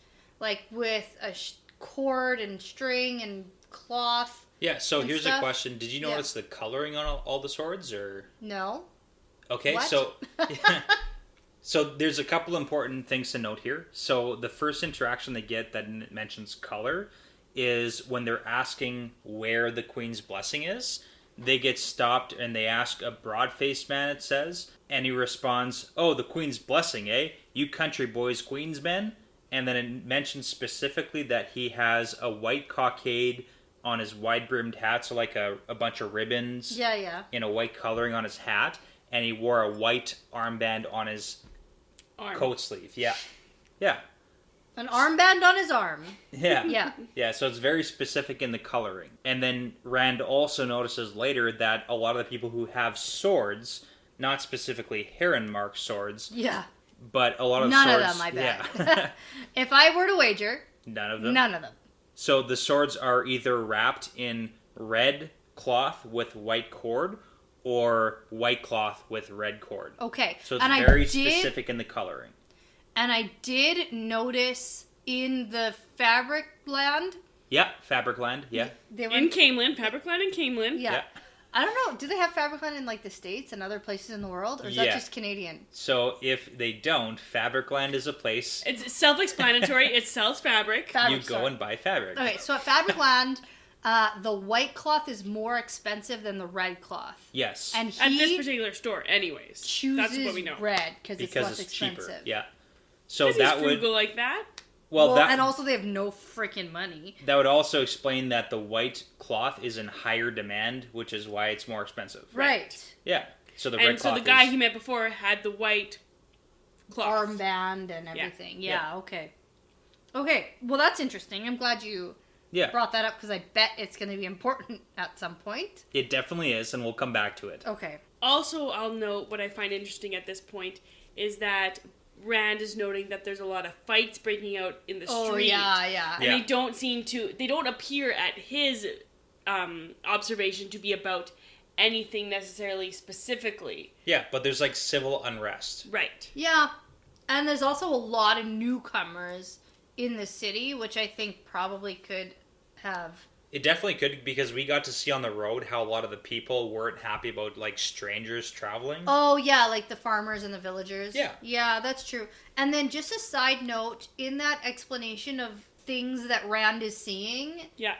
with a cord and string and cloth. Yeah, so here's a question. Did you notice the coloring on all the swords, or? No. Okay, what? So... So there's a couple important things to note here. So the first interaction they get that mentions color is when they're asking where the Queen's blessing is. They get stopped and they ask a broad-faced man, it says, and he responds, "Oh, the Queen's blessing, eh? You country boys, Queen's men?" And then it mentions specifically that he has a white cockade on his wide-brimmed hat, so a bunch of ribbons in a white coloring on his hat, and he wore a white armband on his coat sleeve. Yeah. An armband on his arm. Yeah. Yeah, so it's very specific in the coloring. And then Rand also notices later that a lot of the people who have swords, not specifically heron-marked swords, but a lot of none swords... None of them, I bet. Yeah. If I were to wager... None of them? None of them. So the swords are either wrapped in red cloth with white cord, or white cloth with red cord. Okay. So it's very specific in the coloring. And I did notice in the Fabricland. Yeah, Fabricland, yeah. In Caemlyn, Fabricland and Caemlyn. Yeah. I don't know, do they have Fabricland in the States and other places in the world? Or is that just Canadian? So if they don't, Fabricland is a place... It's self-explanatory. It sells fabric. You go and buy fabric. Okay, so at Fabricland... the white cloth is more expensive than the red cloth. Yes. And he at this particular store, anyways. Chooses that's what we know. red because it's less expensive. Cheaper. Yeah. So that would frugal like that. Well, and also they have no freaking money. That would also explain that the white cloth is in higher demand, which is why it's more expensive. Right. Yeah. So the red cloth. And so the guy he met before had the white cloth armband and everything. Yeah. Okay. Okay. Well, that's interesting. I'm glad you brought that up because I bet it's going to be important at some point. It definitely is, and we'll come back to it. Okay. Also, I'll note what I find interesting at this point is that Rand is noting that there's a lot of fights breaking out in the street. Oh, yeah. And they don't appear at his observation to be about anything necessarily specifically. Yeah, but there's like civil unrest. Right. Yeah. And there's also a lot of newcomers in the city, which I think probably could have... It definitely could, because we got to see on the road how a lot of the people weren't happy about, like, strangers traveling. Oh, yeah, like the farmers and the villagers. Yeah. Yeah, that's true. And then just a side note, in that explanation of things that Rand is seeing, Yeah.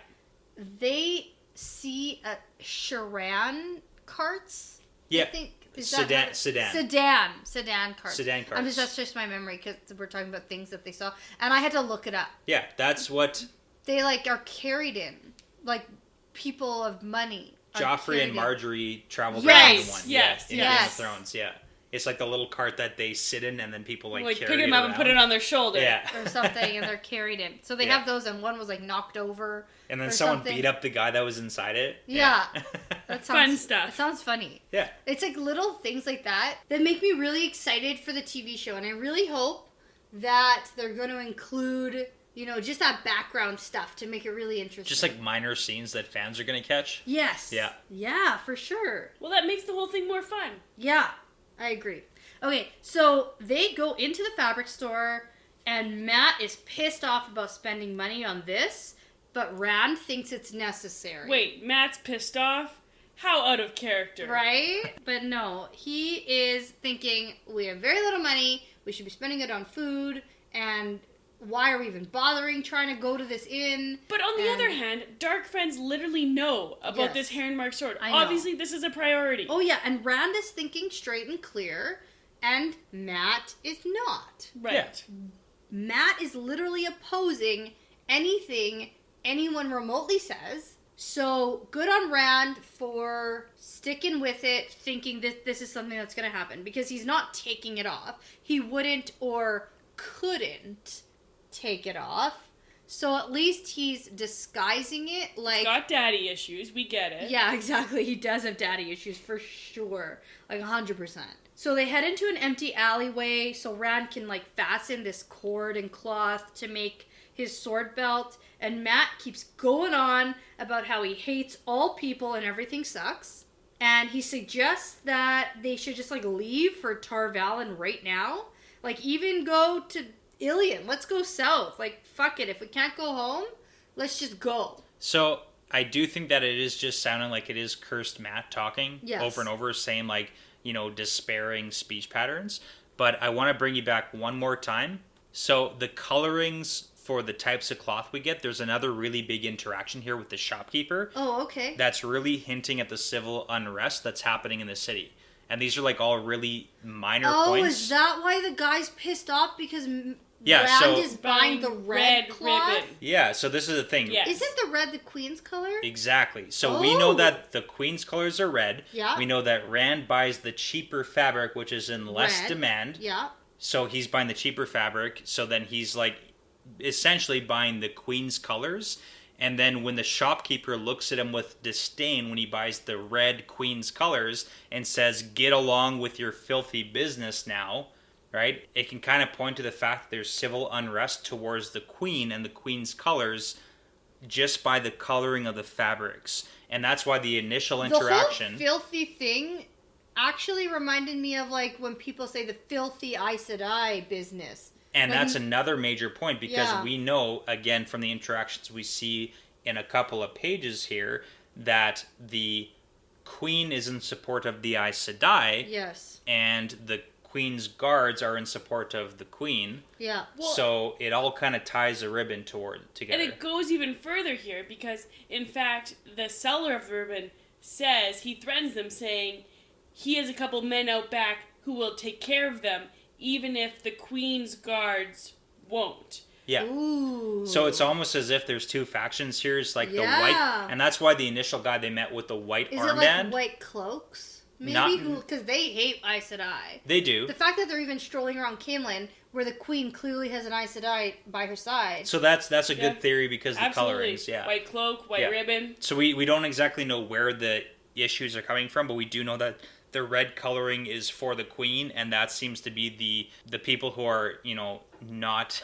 they see Sharan carts. Yeah. I think. Sedan carts. That's just my memory, because we're talking about things that they saw. And I had to look it up. Yeah, that's what... They, like, are carried in. Like, people of money. Joffrey and Marjorie traveled Yes, around in one. yes, in yes. Game of Thrones, yeah. It's like the little cart that they sit in, and then people, like carry pick it him up around. and put it on their shoulder. Yeah. Or something, and they're carried in. So they Yeah. have those, and one was, like, knocked over. And then or someone something. beat up the guy that was inside it. Yeah. That sounds, Fun stuff. It sounds funny. Yeah. It's like little things like that make me really excited for the TV show. And I really hope that they're going to include, just that background stuff to make it really interesting. Just like minor scenes that fans are going to catch. Yes. Yeah. Yeah, for sure. Well, that makes the whole thing more fun. Yeah, I agree. Okay, so they go into the fabric store, and Matt is pissed off about spending money on this, but Rand thinks it's necessary. Wait, Matt's pissed off? How out of character. Right? But no, he is thinking, we have very little money, we should be spending it on food, and why are we even bothering trying to go to this inn? But on the other hand, Dark Friends literally know about this Heron Mark sword. I know. Obviously, this is a priority. Oh yeah, and Rand is thinking straight and clear, and Matt is not. Right. Yeah. Matt is literally opposing anything anyone remotely says. So good on Rand for sticking with it, thinking that this is something that's going to happen, because he's not taking it off. He wouldn't or couldn't take it off. So at least he's disguising it like... Got daddy issues, we get it. Yeah, exactly. He does have daddy issues for sure. Like 100%. So they head into an empty alleyway so Rand can like fasten this cord and cloth to make his sword belt. And Matt keeps going on about how he hates all people and everything sucks. And he suggests that they should just like leave for Tar Valon right now. Like even go to Ilion. Let's go south. Like fuck it. If we can't go home, let's just go. So I do think that it is just sounding like it is cursed Matt talking over and over, saying like, despairing speech patterns. But I want to bring you back one more time. So the colorings for the types of cloth we get, there's another really big interaction here with the shopkeeper. Oh, okay. That's really hinting at the civil unrest that's happening in the city. And these are like all really minor points. Oh, is that why the guy's pissed off? Because Yeah, Rand so- is buying the red cloth? ribbon. Yeah, so this is the thing. Yeah. Isn't the red the queen's color? Exactly. So we know Oh. that the queen's colors are red. Yeah. We know that Rand buys the cheaper fabric, which is in less Red. demand. Yeah. So he's buying the cheaper fabric. So then he's like essentially buying the queen's colors. And then when the shopkeeper looks at him with disdain when he buys the red queen's colors and says, "Get along with your filthy business now," right? It can kind of point to the fact that there's civil unrest towards the queen and the queen's colors just by the coloring of the fabrics. And that's why the initial interaction... The whole filthy thing actually reminded me of like when people say the filthy Aes Sedai business. And Like, that's another major point, because Yeah. we know, again, from the interactions we see in a couple of pages here, that the queen is in support of the Aes Sedai, Yes. and the queen's guards are in support of the queen. Yeah. Well, So it all kind of ties a ribbon together. and it goes even further here because, in fact, the seller of the ribbon says, he threatens them saying he has a couple men out back who will take care of them even if the queen's guards won't. Yeah. Ooh. So it's almost as if there's two factions here. It's like the Yeah. white, and that's why the initial guy they met with the white Is it armband. like white cloaks? Maybe Not- because they hate Aes Sedai. They do. The fact that they're even strolling around Caemlyn, where the queen clearly has an Aes Sedai by her side. So that's a Yeah. good theory because of the Absolutely. colorings. Yeah. White cloak, white Yeah. ribbon. So we don't exactly know where the issues are coming from, but we do know that the red coloring is for the queen, and that seems to be the people who are, not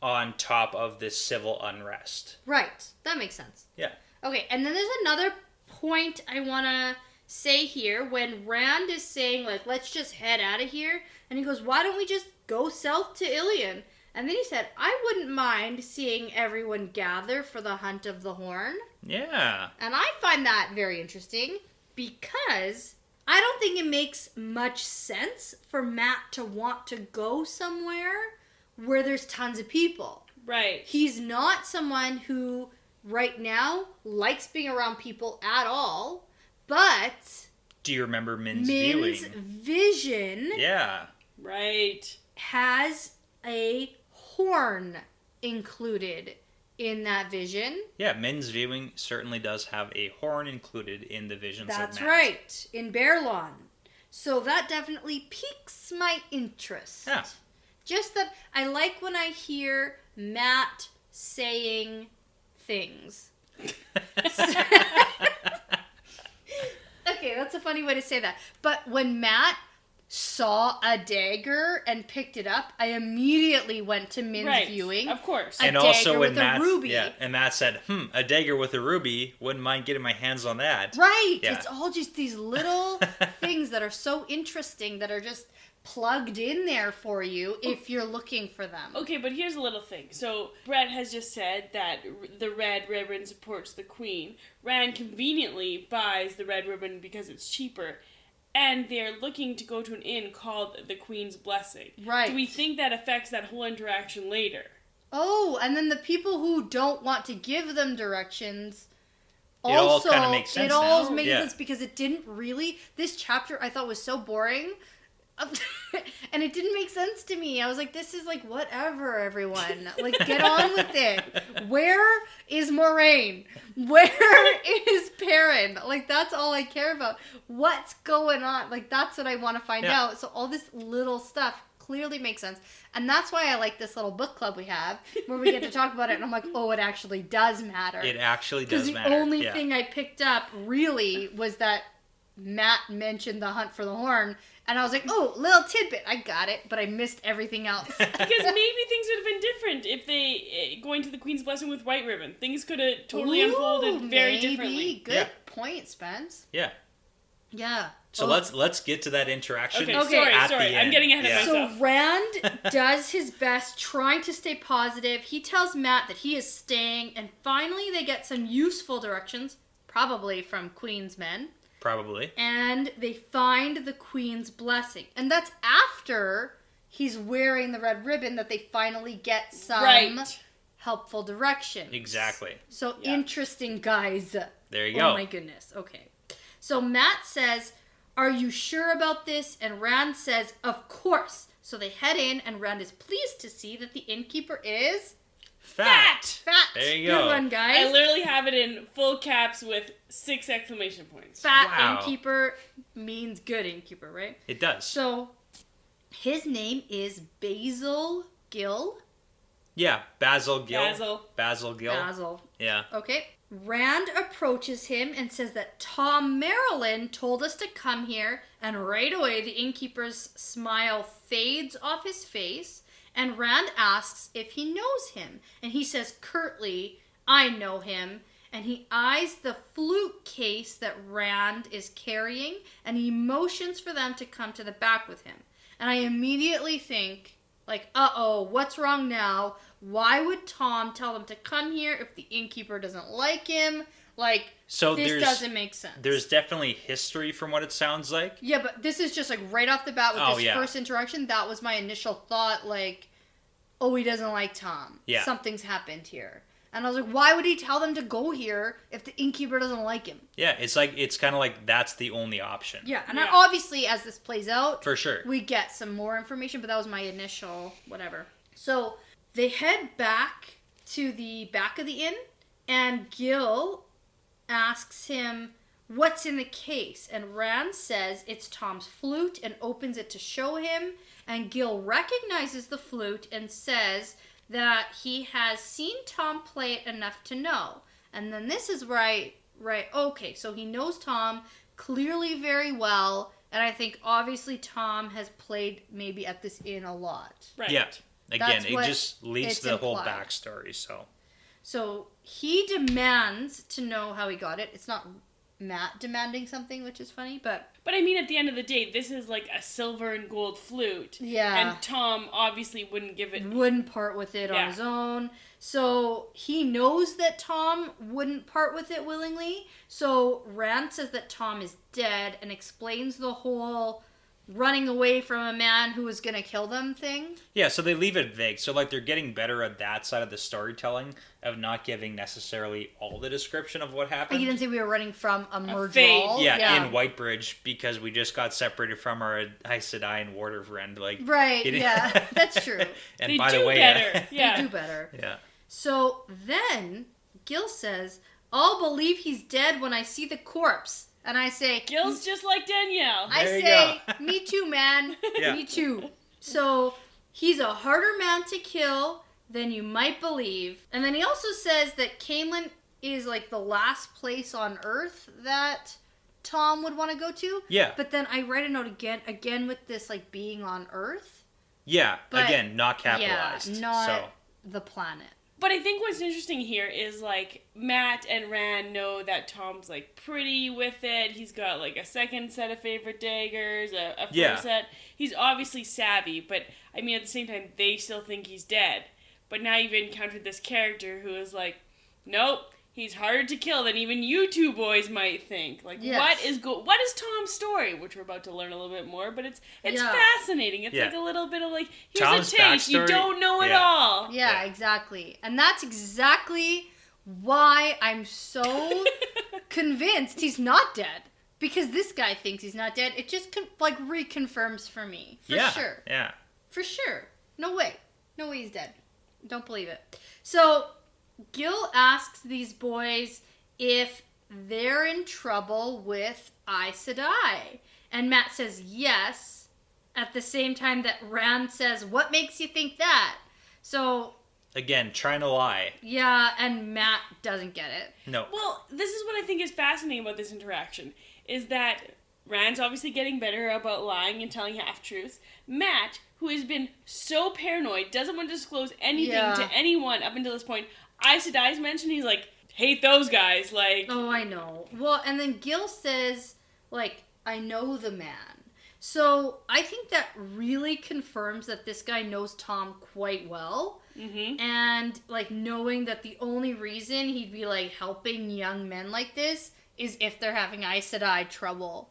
on top of this civil unrest. Right. That makes sense. Yeah. Okay, and then there's another point I want to say here when Rand is saying, like, let's just head out of here. And he goes, why don't we just go south to Ilion? And then he said, I wouldn't mind seeing everyone gather for the Hunt of the Horn. Yeah. And I find that very interesting because I don't think it makes much sense for Matt to want to go somewhere where there's tons of people. Right. He's not someone who right now likes being around people at all, but Do you remember Min's Min's viewing? vision Yeah. Right. has a horn included in that vision. Yeah, Min's viewing certainly does have a horn included in the visions That's of Matt. right, in Bear Lawn. So that definitely piques my interest. Yeah. Just that I like when I hear Matt saying things. Okay, that's a funny way to say that. But when Matt saw a dagger and picked it up, I immediately went to Min's Right. viewing. Of course. A And also dagger when with a Matt, ruby. and Matt said, a dagger with a ruby, wouldn't mind getting my hands on that. Right. Yeah. It's all just these little things that are so interesting that are just plugged in there for you if you're looking for them. Okay, but here's a little thing. So, Brett has just said that the red ribbon supports the queen. Rand conveniently buys the red ribbon because it's cheaper. And they're looking to go to an inn called the Queen's Blessing. Right. Do we think that affects that whole interaction later? Oh, and then the people who don't want to give them directions It all also, kinda makes sense it all now. makes Yeah. sense because it didn't really, this chapter I thought was so boring. And it didn't make sense to me. I was like, this is like, whatever, everyone. Like, get on with it. Where is Moraine? Where is Perrin? Like, that's all I care about. What's going on? Like, that's what I want to find Yeah. out. So all this little stuff clearly makes sense. And that's why I like this little book club we have, where we get to talk about it. And I'm like, oh, it actually does matter. It actually does Because matter. the only Yeah. thing I picked up really was that Matt mentioned the hunt for the horn, and I was like, oh, little tidbit, I got it, but I missed everything else. Because maybe things would have been different if they going to the Queen's Blessing with white ribbon. Things could have totally unfolded very maybe. differently. Good Yeah. point, Spence. Yeah. Yeah. So let's get to that interaction. Okay, Okay. at sorry. the I'm end. getting ahead Yeah. of So myself. Rand does his best, trying to stay positive. He tells Matt that he is staying, and finally they get some useful directions, probably from Queen's men. Probably. And they find the Queen's Blessing. And that's after he's wearing the red ribbon that they finally get some Right. helpful directions. Exactly. So Yeah. interesting, guys. There you Oh go. my goodness. Okay. So Matt says, are you sure about this? And Rand says, of course. So they head in, and Rand is pleased to see that the innkeeper is Fat. fat. There you Good go. one, guys. I literally have it in full caps with 6 exclamation points. Fat Wow. innkeeper means good innkeeper, right? It does. So his name is Basil Gill. Yeah, Basil Gill. Basil. Basil Gill. Basil. Yeah. Okay. Rand approaches him and says that Tom Marilyn told us to come here, and right away the innkeeper's smile fades off his face, and Rand asks if he knows him, and he says curtly, I know him, and he eyes the flute case that Rand is carrying, and he motions for them to come to the back with him. And I immediately think, like, uh-oh, what's wrong now? Why would Tom tell them to come here if the innkeeper doesn't like him? Like, So this there's doesn't make sense. there's definitely history from what it sounds like. Yeah, but this is just like right off the bat with Oh, this yeah. first interaction. That was my initial thought, like, oh, he doesn't like Tom. Yeah. Something's happened here. And I was like, why would he tell them to go here if the innkeeper doesn't like him? Yeah, it's kind of like that's the only option. Yeah, and Yeah. obviously as this plays out, For sure. we get some more information, but that was my initial whatever. So they head back to the back of the inn, and Gil asks him what's in the case, and Rand says it's Tom's flute and opens it to show him, and Gil recognizes the flute and says that he has seen Tom play it enough to know. And then this is right, okay, so he knows Tom clearly very well, And I think obviously Tom has played maybe at this inn a lot. Right. Yeah. Again, That's it what just leads it's to the whole implied. backstory, so. So he demands to know how he got it. It's not Matt demanding something, which is funny, but But I mean, at the end of the day, this is like a silver and gold flute. yeah. And Tom obviously wouldn't give it. Wouldn't part with it on his own. So he knows that Tom wouldn't part with it willingly. So Rand says that Tom is dead and explains the whole running away from a man who was going to kill them thing. Yeah, so they leave it vague. So, like, they're getting better at that side of the storytelling of not giving necessarily all the description of what happened. He didn't say we were running from a murder. fade. Yeah, in Whitebridge, because we just got separated from our Aes Sedai and Warder friend. Like, Right, yeah, that's true. And They by do the way, better. Yeah. They do better. yeah. So then Gil says, I'll believe he's dead when I see the corpse. And I say, Gil's just like Danielle. I There you say, go. me too, man. Yeah. Me too. So he's a harder man to kill than you might believe. And then he also says that Caemlyn is like the last place on Earth that Tom would want to go to. Yeah. But then I write a note again with this like being on Earth. Yeah, But, again, not capitalized. Yeah, not so. the planet. But I think what's interesting here is, like, Matt and Rand know that Tom's, like, pretty with it. He's got, like, a second set of favorite daggers, a first set. He's obviously savvy, but, I mean, at the same time, they still think he's dead. But now you've encountered this character who is like, nope, he's harder to kill than even you two boys might think. Like, Yes. what is Tom's story? Which we're about to learn a little bit more, but it's Yeah. fascinating. It's Yeah. like a little bit of, like, here's Tom's a taste. You backstory- don't know it yeah. all. Yeah, Yeah. exactly. And that's exactly why I'm so convinced he's not dead. Because this guy thinks he's not dead. It just reconfirms for me. For Yeah. sure. Yeah. For sure. No way. No way he's dead. Don't believe it. So Gil asks these boys if they're in trouble with Aes Sedai. And Matt says yes. At the same time that Rand says, what makes you think that? So, Again, trying to lie. yeah, and Matt doesn't get it. No. Well, this is what I think is fascinating about this interaction, is that Rand's obviously getting better about lying and telling half-truths. Matt, who has been so paranoid, doesn't want to disclose anything Yeah. to anyone up until this point. Aes Sedai's mentioned, he's like, hate those guys, like... Oh, I know. Well, and then Gil says, like, I know the man. So I think that really confirms that this guy knows Tom quite well. Mm-hmm. And, like, knowing that the only reason he'd be, like, helping young men like this is if they're having Aes Sedai trouble.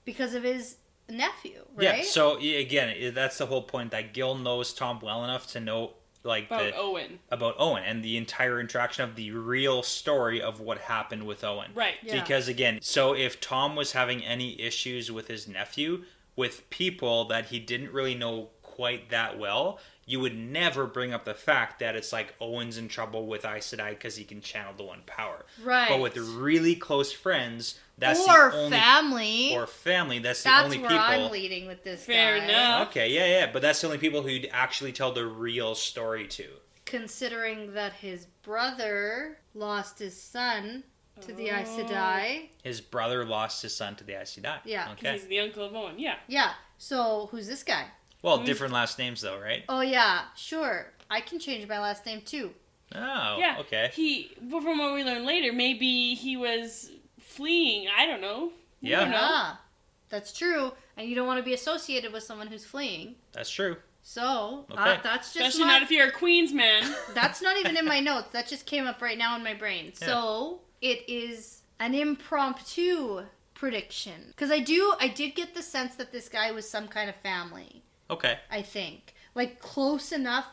Because of his nephew, right? Yeah, so again, that's the whole point, that Gil knows Tom well enough to know, like, About Owen. about Owen and the entire interaction of the real story of what happened with Owen. Right. Yeah. Because again, so if Tom was having any issues with his nephew, with people that he didn't really know quite that well, you would never bring up the fact that it's like Owen's in trouble with Aes Sedai because he can channel the one power. Right. But with really close friends, that's or the only... family. Or family, that's the That's only where people... I'm leading with this Fair guy. enough. Okay, yeah, but that's the only people who'd actually tell the real story to. Considering that his brother lost his son to the Aes Sedai. His brother lost his son to the Aes Sedai. Yeah. Okay. He's the uncle of Owen, yeah. Yeah. So who's this guy? Well, different last names though, right? Oh yeah, sure. I can change my last name too. Oh, Yeah. okay. But from what we learn later, maybe he was fleeing. I don't know. You Yeah. don't know. Ah, that's true. And you don't want to be associated with someone who's fleeing. That's true. So Okay. that's just Especially not if you're a Queens man. that's not even in my notes. That just came up right now in my brain. Yeah. So it is an impromptu prediction because I did get the sense that this guy was some kind of family. Okay. I think like close enough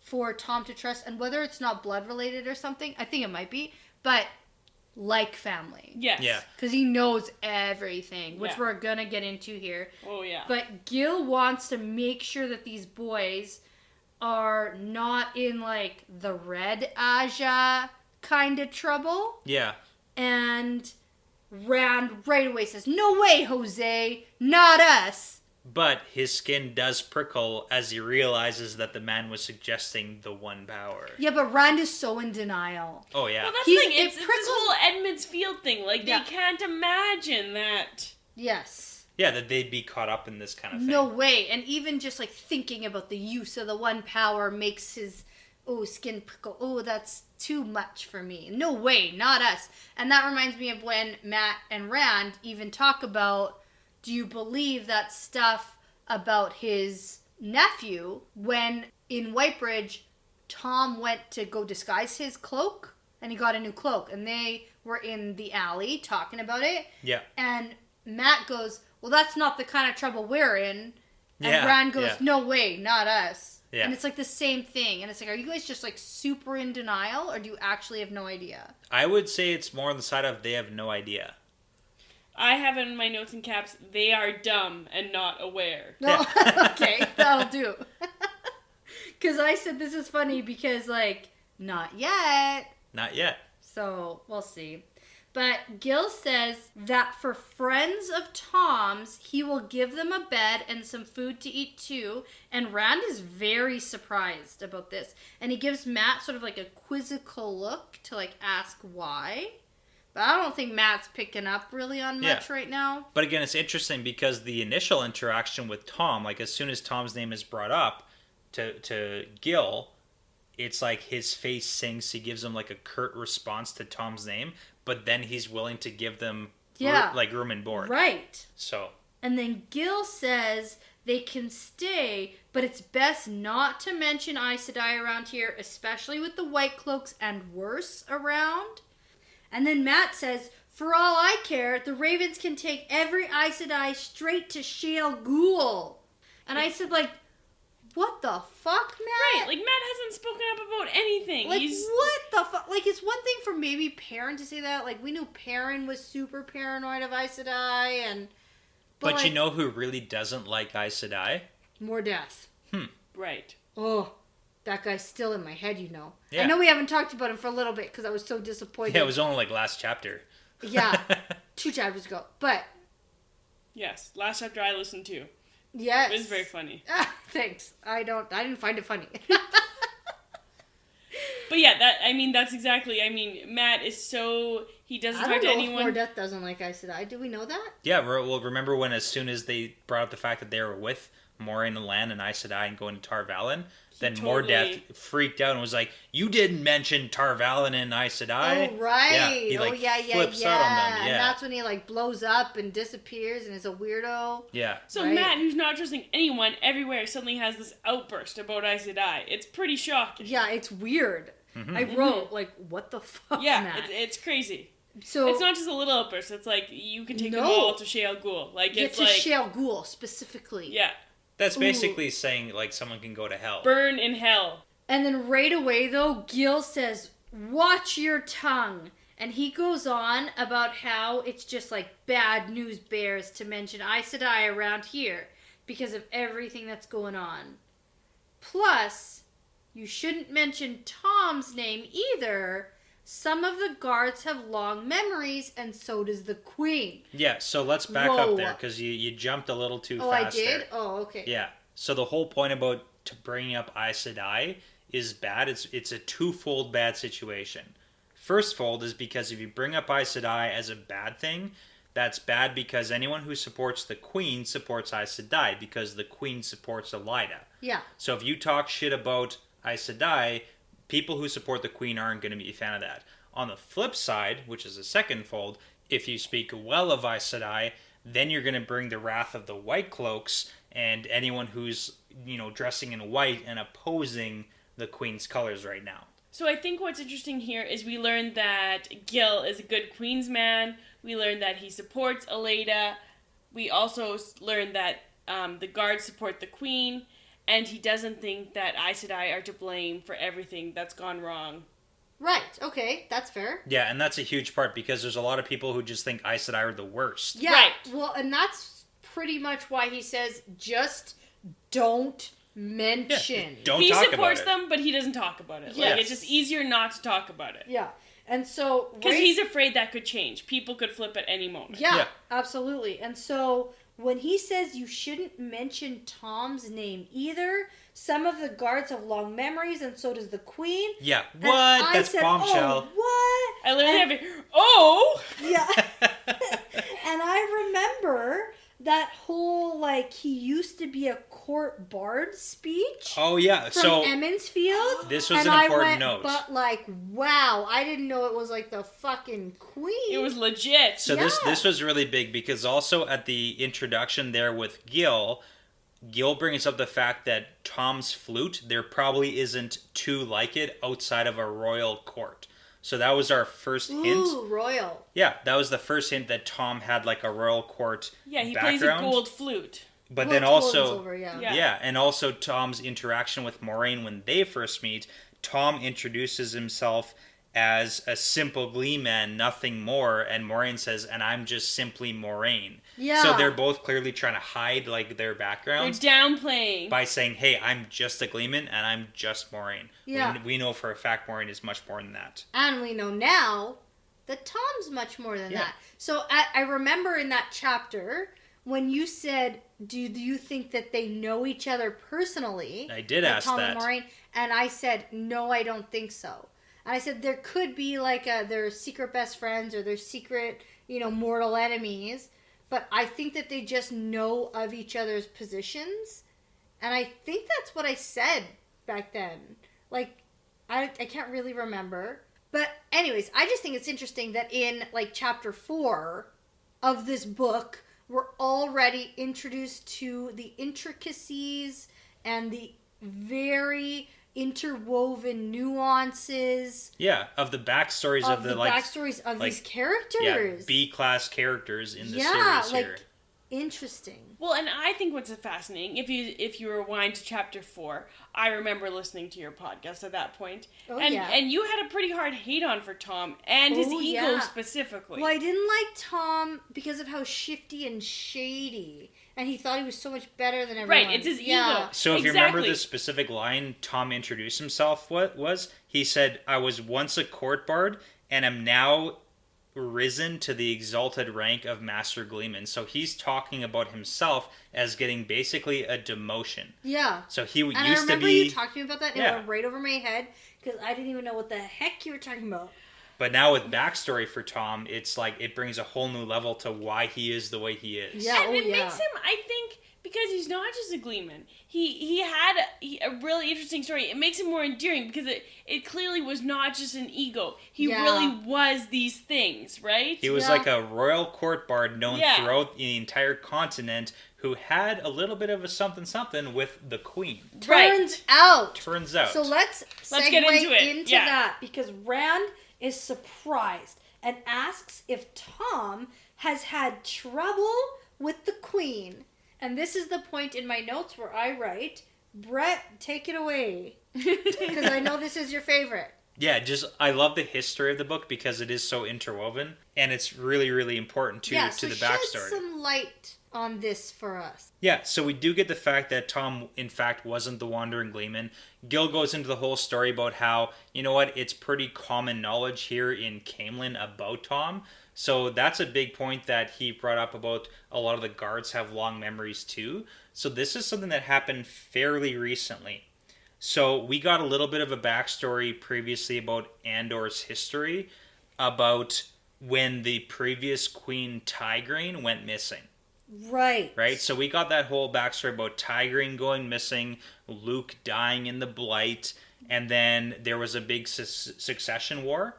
for Tom to trust, and whether it's not blood related or something, I think it might be, but like family. Yes. Yeah. Because he knows everything, which Yeah. we're gonna get into here. Oh, yeah. But Gil wants to make sure that these boys are not in like the Red Aja kind of trouble. Yeah. And Rand right away says, "No way, Jose, not us." But his skin does prickle as he realizes that the man was suggesting the one power. Yeah, but Rand is so in denial. Oh, yeah. Well, that's He's- the thing. it It's this prickles- whole Edmund's Field thing. Like, Yeah. they can't imagine that. Yes. Yeah, that they'd be caught up in this kind of thing. No way. And even just like thinking about the use of the one power makes his skin prickle. Oh, that's too much for me. No way, not us. And that reminds me of when Matt and Rand even talk about, do you believe that stuff about his nephew when in Whitebridge Tom went to go disguise his cloak and he got a new cloak and they were in the alley talking about it. Yeah. And Matt goes, well, that's not the kind of trouble we're in. And Yeah, Rand goes, yeah. no way, not us. Yeah. And it's like the same thing. And it's like, are you guys just like super in denial or do you actually have no idea? I would say it's more on the side of they have no idea. I have it in my notes and caps, they are dumb and not aware. No, okay, that'll do. Because I said this is funny because, like, not yet. Not yet. So, we'll see. But Gil says that for friends of Tom's, he will give them a bed and some food to eat too. And Rand is very surprised about this. And he gives Matt sort of like a quizzical look to like ask why. But I don't think Matt's picking up really on much right now. But again, it's interesting because the initial interaction with Tom, like as soon as Tom's name is brought up to Gil, it's like his face sinks. He gives him like a curt response to Tom's name, but then he's willing to give them room and board. Right. So. And then Gil says they can stay, but it's best not to mention Aes Sedai around here, especially with the White Cloaks and worse around. And then Matt says, for all I care, the Ravens can take every Aes Sedai straight to Shale Ghul. And I said, like, what the fuck, Matt? Right, like Matt hasn't spoken up about anything. Like, what the fuck? Like, it's one thing for maybe Perrin to say that. Like, we knew Perrin was super paranoid of Aes Sedai, and... But like, you know who really doesn't like Aes Sedai? more death. Right. Oh, that guy's still in my head, you know. Yeah. I know we haven't talked about him for a little bit because I was so disappointed. Yeah, it was only like last chapter. Yeah, 2 chapters ago. But, Yes, last chapter I listened to. yes. It was very funny. Thanks. I didn't find it funny. But yeah, that's exactly, Matt is so, he doesn't I talk don't to know anyone. if More Death doesn't like Aes Sedai. Do we know that? Yeah, well, remember when as soon as they brought up the fact that they were with Moiraine and Lan and Aes Sedai and going to Tar Valon, then Mordeath freaked out and was like, you didn't mention Tar Valon and Aes Sedai. Oh, right. Yeah, he, like, flips out on them. Yeah. And that's when he, like, blows up and disappears and is a weirdo. Yeah. So Right. Matt, who's not trusting anyone everywhere, suddenly has this outburst about Aes Sedai. It's pretty shocking. Yeah, it's weird. I wrote, like, what the fuck, Yeah, Matt? it's crazy. So It's not just a little outburst. It's like, you can take them No. all to Shale Ghul. Like, get it's to like, Shale Ghul, specifically. yeah, That's basically saying, like, someone can go to hell. burn in hell. And then right away, though, Gil says, watch your tongue. And he goes on about how it's just like bad news bears to mention Aes Sedai around here because of everything that's going on. Plus, you shouldn't mention Tom's name either. Some of the guards have long memories, and so does the queen. Yeah, so let's back Whoa. up there, because you jumped a little too Oh, fast I did? there. Oh, okay. Yeah, so the whole point about bringing up Aes Sedai is bad. It's a twofold bad situation. First fold is because if you bring up Aes Sedai as a bad thing, that's bad because anyone who supports the queen supports Aes Sedai, because the queen supports Elaida. Yeah. So if you talk shit about Aes Sedai, people who support the queen aren't going to be a fan of that. On the flip side, which is the second fold, if you speak well of Aes Sedai, then you're going to bring the wrath of the White Cloaks and anyone who's, dressing in white and opposing the queen's colors right now. So I think what's interesting here is we learned that Gil is a good Queen's man. We learned that he supports Elaida. We also learned that the guards support the queen. And he doesn't think that Aes Sedai are to blame for everything that's gone wrong. Right. Okay. That's fair. Yeah, and that's a huge part because there's a lot of people who just think Aes Sedai are the worst. Yeah. Right. Well, and that's pretty much why he says just don't mention. Don't He talk supports about it. them, but he doesn't talk about it. Yes. Like, it's just easier not to talk about it. Yeah. And so... Because he's afraid that could change. People could flip at any moment. Yeah, absolutely. And so when he says you shouldn't mention Tom's name either, some of the guards have long memories and so does the queen. Yeah, And what? I That's said, bombshell. Oh, what? I literally have it. Oh! Yeah. And I remember that whole, like, he used to be a court bard speech Oh, yeah. from Emmonsfield. This was and an important I went, note. But, like, wow, I didn't know it was, like, the fucking queen. It was legit. So this was really big because also at the introduction there with Gil brings up the fact that Tom's flute, there probably isn't two like it outside of a royal court. So that was our first hint. Ooh, royal. Yeah, that was the first hint that Tom had like a royal court Yeah, he background. plays a gold flute. But Well, then it's gold and also, silver, yeah. Yeah. and also Tom's interaction with Moraine when they first meet. Tom introduces himself as a simple gleeman, nothing more, and Moraine says, and I'm just simply Moraine. Yeah. So they're both clearly trying to hide like their They're backgrounds downplaying. by saying, hey, I'm just a gleeman and I'm just Moraine. Yeah. We know for a fact Moraine is much more than that. And we know now that Tom's much more than that. So I remember in that chapter when you said, do you think that they know each other personally? I did like ask Tom that. And Moraine, and I said, no, I don't think so. And I said, there could be like their secret best friends or their secret, mortal enemies. But I think that they just know of each other's positions. And I think that's what I said back then. Like, I can't really remember. But anyways, I just think it's interesting that in like chapter 4 of this book, we're already introduced to the intricacies and the very interwoven nuances. Yeah, of the backstories of the backstories of these characters. Yeah, B-class characters in the series like, here. Interesting. Well, and I think what's fascinating, if you rewind to chapter 4, I remember listening to your podcast at that point. Oh, and, yeah. And you had a pretty hard hate on for Tom and his Oh, ego yeah. specifically. Well, I didn't like Tom because of how shifty and shady. And he thought he was so much better than everyone. Right, it's his ego. So if you remember the specific line Tom introduced himself, what was? He said, I was once a court bard and am now risen to the exalted rank of Master Gleeman. So he's talking about himself as getting basically a demotion. Yeah. So he and used to be... I remember you talked to me about that, and Yeah. it went right over my head, because I didn't even know what the heck you were talking about. But now with backstory for Tom, it's like it brings a whole new level to why he is the way he is. Yeah, And it makes him, I think, because he's not just a gleeman. He had a really interesting story. It makes him more endearing because it clearly was not just an ego. He really was these things, right? He was like a royal court bard known throughout the entire continent who had a little bit of a something with the queen. Turns out. So let's get into it. into that, because Rand is surprised and asks if Tom has had trouble with the queen. And this is the point in my notes where I write, Brett, take it away. Because I know this is your favorite. Yeah, I love the history of the book because it is so interwoven. And it's really, really important to the backstory. Shed some light on this for us. Yeah, so we do get the fact that Tom, in fact, wasn't the Wandering Gleeman. Gil goes into the whole story about how, it's pretty common knowledge here in Caemlyn about Tom. So that's a big point that he brought up about a lot of the guards have long memories too. So this is something that happened fairly recently. So we got a little bit of a backstory previously about Andor's history, about when the previous Queen Tigraine went missing. Right? So we got that whole backstory about Tigraine going missing, Luke dying in the Blight, and then there was a big succession war.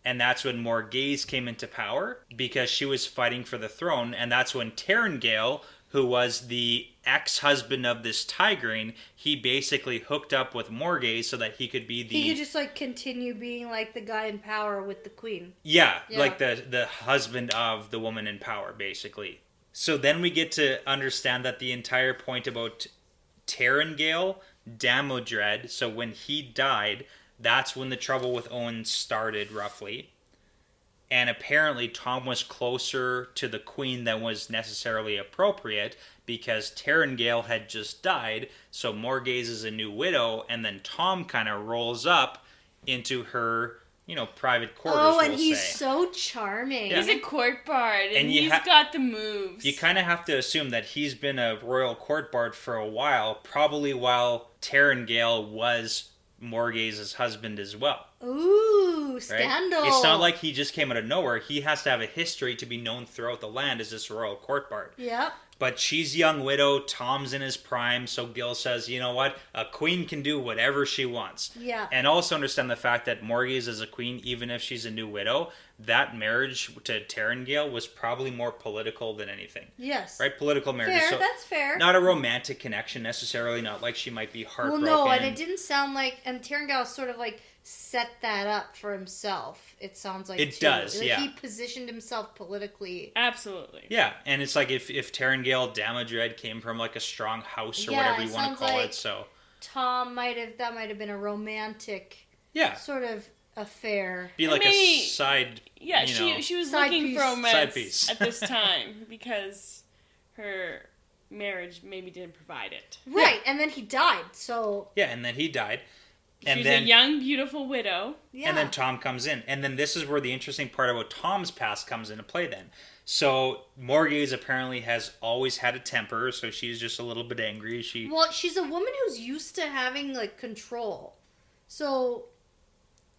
And that's when Morghese came into power because she was fighting for the throne. And that's when Terengale, who was the ex-husband of this Tigraine, he basically hooked up with Morghese so that he could be the... He could just continue being the guy in power with the queen. Yeah, like the husband of the woman in power, basically. So then we get to understand that the entire point about Terengale, Damodred, so when he died... That's when the trouble with Owen started, roughly. And apparently Tom was closer to the queen than was necessarily appropriate because Terengale had just died, so Morghese is a new widow, and then Tom kind of rolls up into her, private quarters, and he's so charming. Yeah. He's a court bard, and he's got the moves. You kind of have to assume that he's been a royal court bard for a while, probably while Terengale was... Morghese's husband as well. Ooh. Ooh, scandal. Right? It's not like he just came out of nowhere. He has to have a history to be known throughout the land as this royal court bard. Yep. But she's young widow, Tom's in his prime, so Gil says, you know what, a queen can do whatever she wants. Yeah. And also understand the fact that Morgase is a queen, even if she's a new widow, that marriage to Tarangale was probably more political than anything. Yes. Right? Political marriage. Fair, So that's fair. not a romantic connection necessarily, not like she might be heartbroken. Well, no, and it didn't sound like, and Tarangale sort of like set that up for himself. It sounds like it does, like yeah. He positioned himself politically. Absolutely. Yeah, and it's like if Tarangale Damodred came from like a strong house or whatever you want to call it, so Tom might have been a romantic sort of affair. Be like a side. Yeah, she was looking for romance at this time because her marriage maybe didn't provide it. Right, and then he died. So and then he died. And she was a young, beautiful widow. Yeah. And then Tom comes in. And then this is where the interesting part about Tom's past comes into play then. So Morgase apparently has always had a temper, so she's just a little bit angry. Well, she's a woman who's used to having, like, control. So...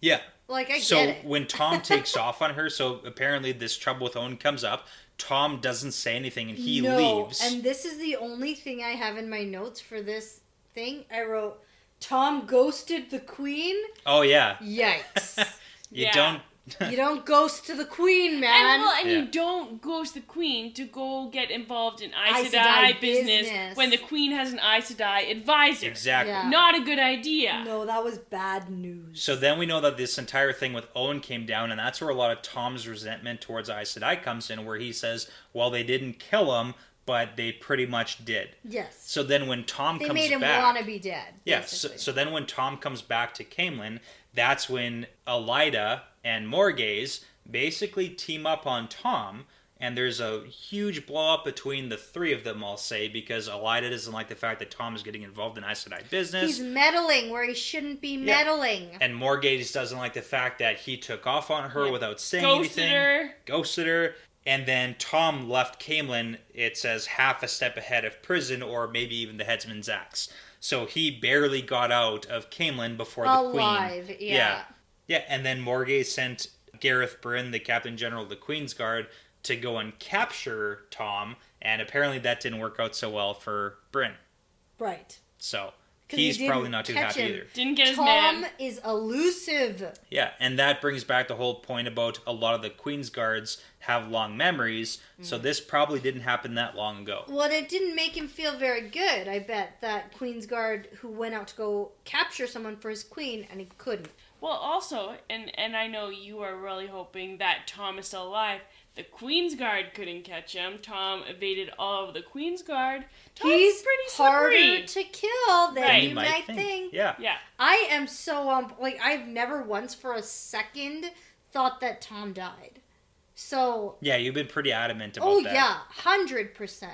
Yeah. Like, I get it. So when Tom takes off on her, so apparently this trouble with Owen comes up. Tom doesn't say anything and he leaves. And this is the only thing I have in my notes for this thing. I wrote... Tom ghosted the queen? Oh, yeah. Yikes. You don't You don't ghost to the queen, man. And you don't ghost the queen to go get involved in Aes Sedai business when the queen has an Aes Sedai advisor. Exactly. Yeah. Not a good idea. No, that was bad news. So then we know that this entire thing with Owen came down, and that's where a lot of Tom's resentment towards Aes Sedai comes in, where he says, well, they didn't kill him, but they pretty much did. Yes. So then when Tom comes back... They made him want to be dead. Yeah, so then when Tom comes back to Caemlyn, that's when Elaida and Morgase basically team up on Tom, and there's a huge blow-up between the three of them, I'll say, because Elaida doesn't like the fact that Tom is getting involved in Aes Sedai business. He's meddling where he shouldn't be meddling. And Morgase doesn't like the fact that he took off on her without saying anything. Ghosted her. And then Tom left Caemlyn, it says, half a step ahead of prison, or maybe even the headsman's axe. So he barely got out of Caemlyn before the queen. Alive, yeah. Yeah, and then Morgase sent Gareth Bryn, the Captain General of the Queen's Guard, to go and capture Tom, and apparently that didn't work out so well for Bryn. Right. So he's probably not too happy either. Didn't get his man. Tom is elusive. Yeah, and that brings back the whole point about a lot of the Queen's Guards have long memories, so this probably didn't happen that long ago. Well, it didn't make him feel very good, I bet, that Queen's Guard who went out to go capture someone for his queen, and he couldn't. Well, also, and I know you are really hoping that Tom is still alive, the Queen's Guard couldn't catch him. Tom evaded all of the Queen's Guard. He's pretty slippery. harder to kill than you might think. Yeah. I am so, I've never once for a second thought that Tom died. So... Yeah, you've been pretty adamant about that. Oh, yeah, 100%.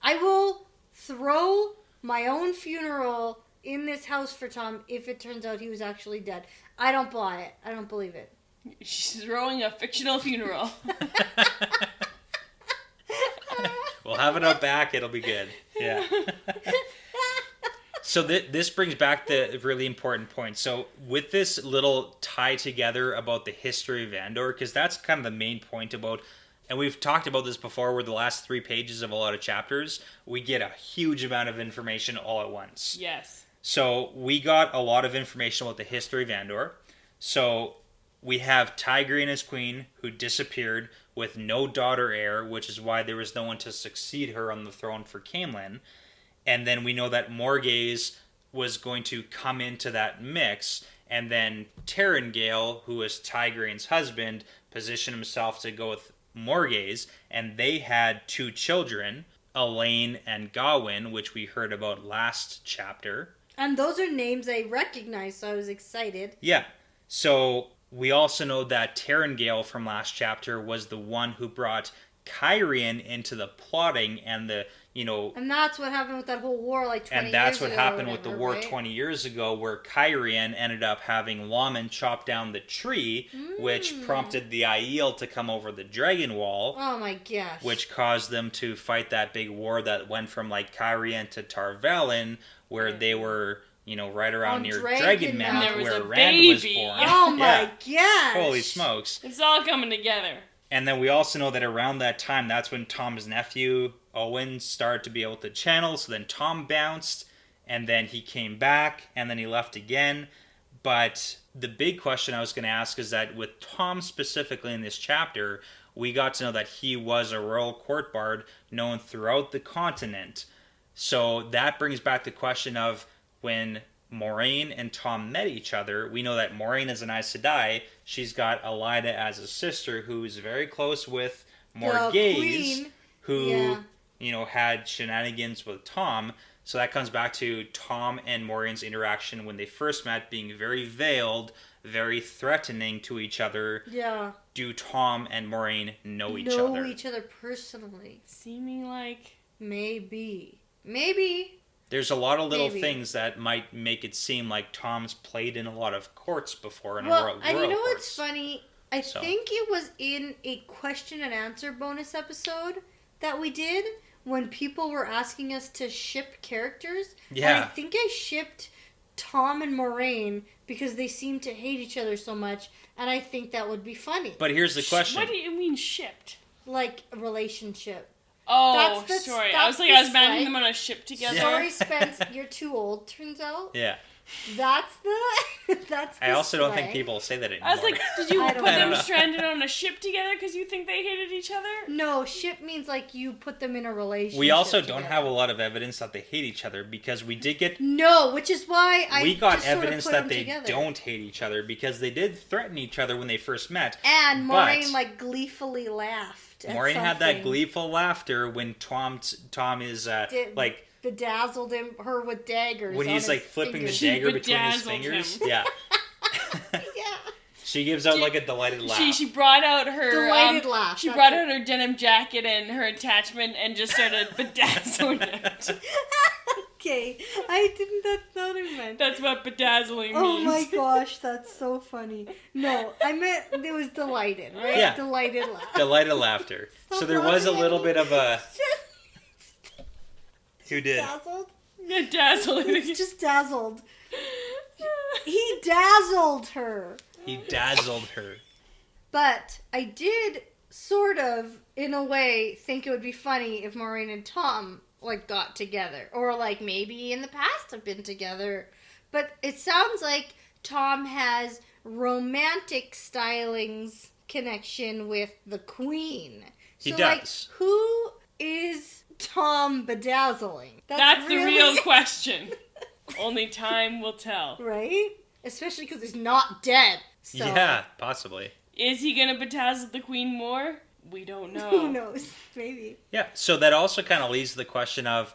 I will throw my own funeral in this house for Tom if it turns out he was actually dead. I don't buy it. I don't believe it. She's throwing a fictional funeral. We'll have it up back. It'll be good. Yeah. So this brings back the really important point. So with this little tie together about the history of Andor, because that's kind of the main point about, and we've talked about this before, where the last 3 pages of a lot of chapters, we get a huge amount of information all at once. Yes. So we got a lot of information about the history of Andor. So we have Tigrian as queen, who disappeared with no daughter heir, which is why there was no one to succeed her on the throne for Caemlyn. And then we know that Morgase was going to come into that mix, and then Tarangale, who is Tigrian's husband, positioned himself to go with Morgase, and they had 2 children, Elaine and Gawain, which we heard about last chapter. And those are names I recognize, so I was excited. Yeah. So we also know that Tarangale from last chapter was the one who brought Cairhien into the plotting and the, And that's what happened with that whole war 20 years ago. And that's what happened with the war right? 20 years ago, where Cairhien ended up having Lawman chop down the tree, which prompted the Aiel to come over the Dragon Wall. Oh my gosh. Which caused them to fight that big war that went from Cairhien to Tar Valon, where they were right around On near Dragon Dragonmount, Mountain. There was where a Rand was baby. born. Oh my Yeah. gosh. Holy smokes. It's all coming together. And then we also know that around that time, that's when Tom's nephew, Owen, started to be able to channel. So then Tom bounced, and then he came back, and then he left again. But the big question I was going to ask is that with Tom specifically in this chapter, we got to know that he was a royal court bard known throughout the continent. So that brings back the question of when Moiraine and Tom met each other, we know that Moiraine is an Aes Sedai. She's got Elida as a sister who's very close with Morgase, who, had shenanigans with Tom. So that comes back to Tom and Moraine's interaction when they first met being very veiled, very threatening to each other. Yeah. Do Tom and Moiraine know each other? Know each other personally. Seeming like... Maybe. There's a lot of little things that might make it seem like Tom's played in a lot of courts before in a royal and you know courts. what's funny? I think it was in a question and answer bonus episode that we did when people were asking us to ship characters. Yeah. And I think I shipped Tom and Moiraine because they seem to hate each other so much, and I think that would be funny. But here's the question. What do you mean shipped? Like a relationship. Oh, sorry. I was imagining them on a ship together. Sorry, Spence, you're too old, turns out. Yeah. That's the I also slang. don't think people say that anymore. I was like, did you I put don't them know. stranded on a ship together because you think they hated each other? No, ship means like you put them in a relationship. We also together. don't have a lot of evidence that they hate each other because we did get... No, which is why we got just sort of evidence put that them they together. don't hate each other because they did threaten each other when they first met. And but Moiraine gleefully laughed. At Moiraine had that something. gleeful laughter when Tom is Bedazzled her with daggers. when on he's his like flipping fingers. the dagger between his bedazzled fingers. him. Yeah. Yeah. She gives out like a delighted laugh. She brought out her Delighted laugh. She That's brought it. out her denim jacket and her attachment and just started bedazzling it. Okay, that's not what I meant. That's what bedazzling means. Oh my gosh, that's so funny. No, I meant it was delighted, right? Yeah. Delighted laugh. Delighted laughter. So there was a little bit of a... Who did? Dazzled? Bedazzling. It's just dazzled. He dazzled her. He dazzled her. But I did sort of, in a way, think it would be funny if Moiraine and Tom got together, or maybe in the past have been together. But it sounds like Tom has romantic stylings connection with the Queen. He So, does. Who is Tom bedazzling? That's the really- real question. Only time will tell. right? Especially because he's not dead. So, Yeah, possibly. Is he gonna bedazzle the Queen more? We don't know. who knows? Maybe. Yeah, so that also kind of leads to the question of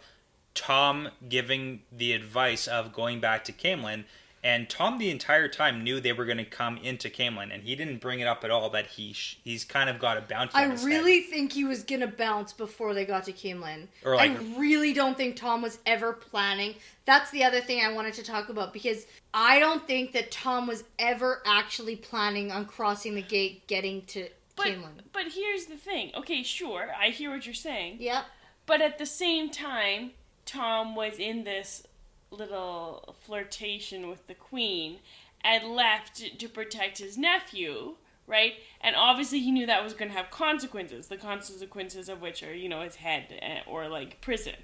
Tom giving the advice of going back to Caemlyn, and Tom the entire time knew they were going to come into Caemlyn, and he didn't bring it up at all that he's kind of got a bounty on his really head. think he was gonna bounce before they got to Caemlyn. Or I really don't think Tom was ever planning. That's the other thing I wanted to talk about, because I don't think that Tom was ever actually planning on crossing the gate, getting to Caemlyn. But here's the thing. Okay, sure, I hear what you're saying. Yep. But at the same time, Tom was in this little flirtation with the Queen and left to protect his nephew, right? And obviously he knew that was going to have consequences, the consequences of which are, his head or prison.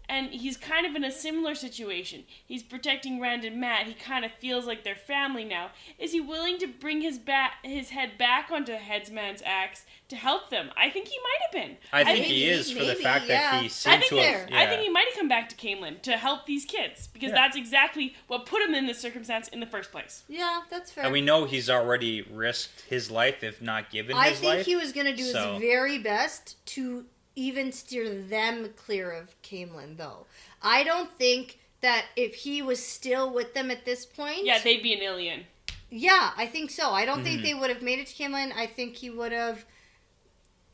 And he's kind of in a similar situation. He's protecting Rand and Matt. He kind of feels like they're family now. Is he willing to bring his head back onto Headsman's axe to help them? I think he might have been. I think he is, for the fact that he seemed to have... I think he might have come back to Caemlyn to help these kids, because that's exactly what put him in this circumstance in the first place. Yeah, that's fair. And we know he's already risked his life, if not given his life. I think he was going to do his very best to even steer them clear of Caemlyn, though. I don't think that if he was still with them at this point... Yeah, they'd be an alien. Yeah, I think so. I don't think they would have made it to Caemlyn. I think he would have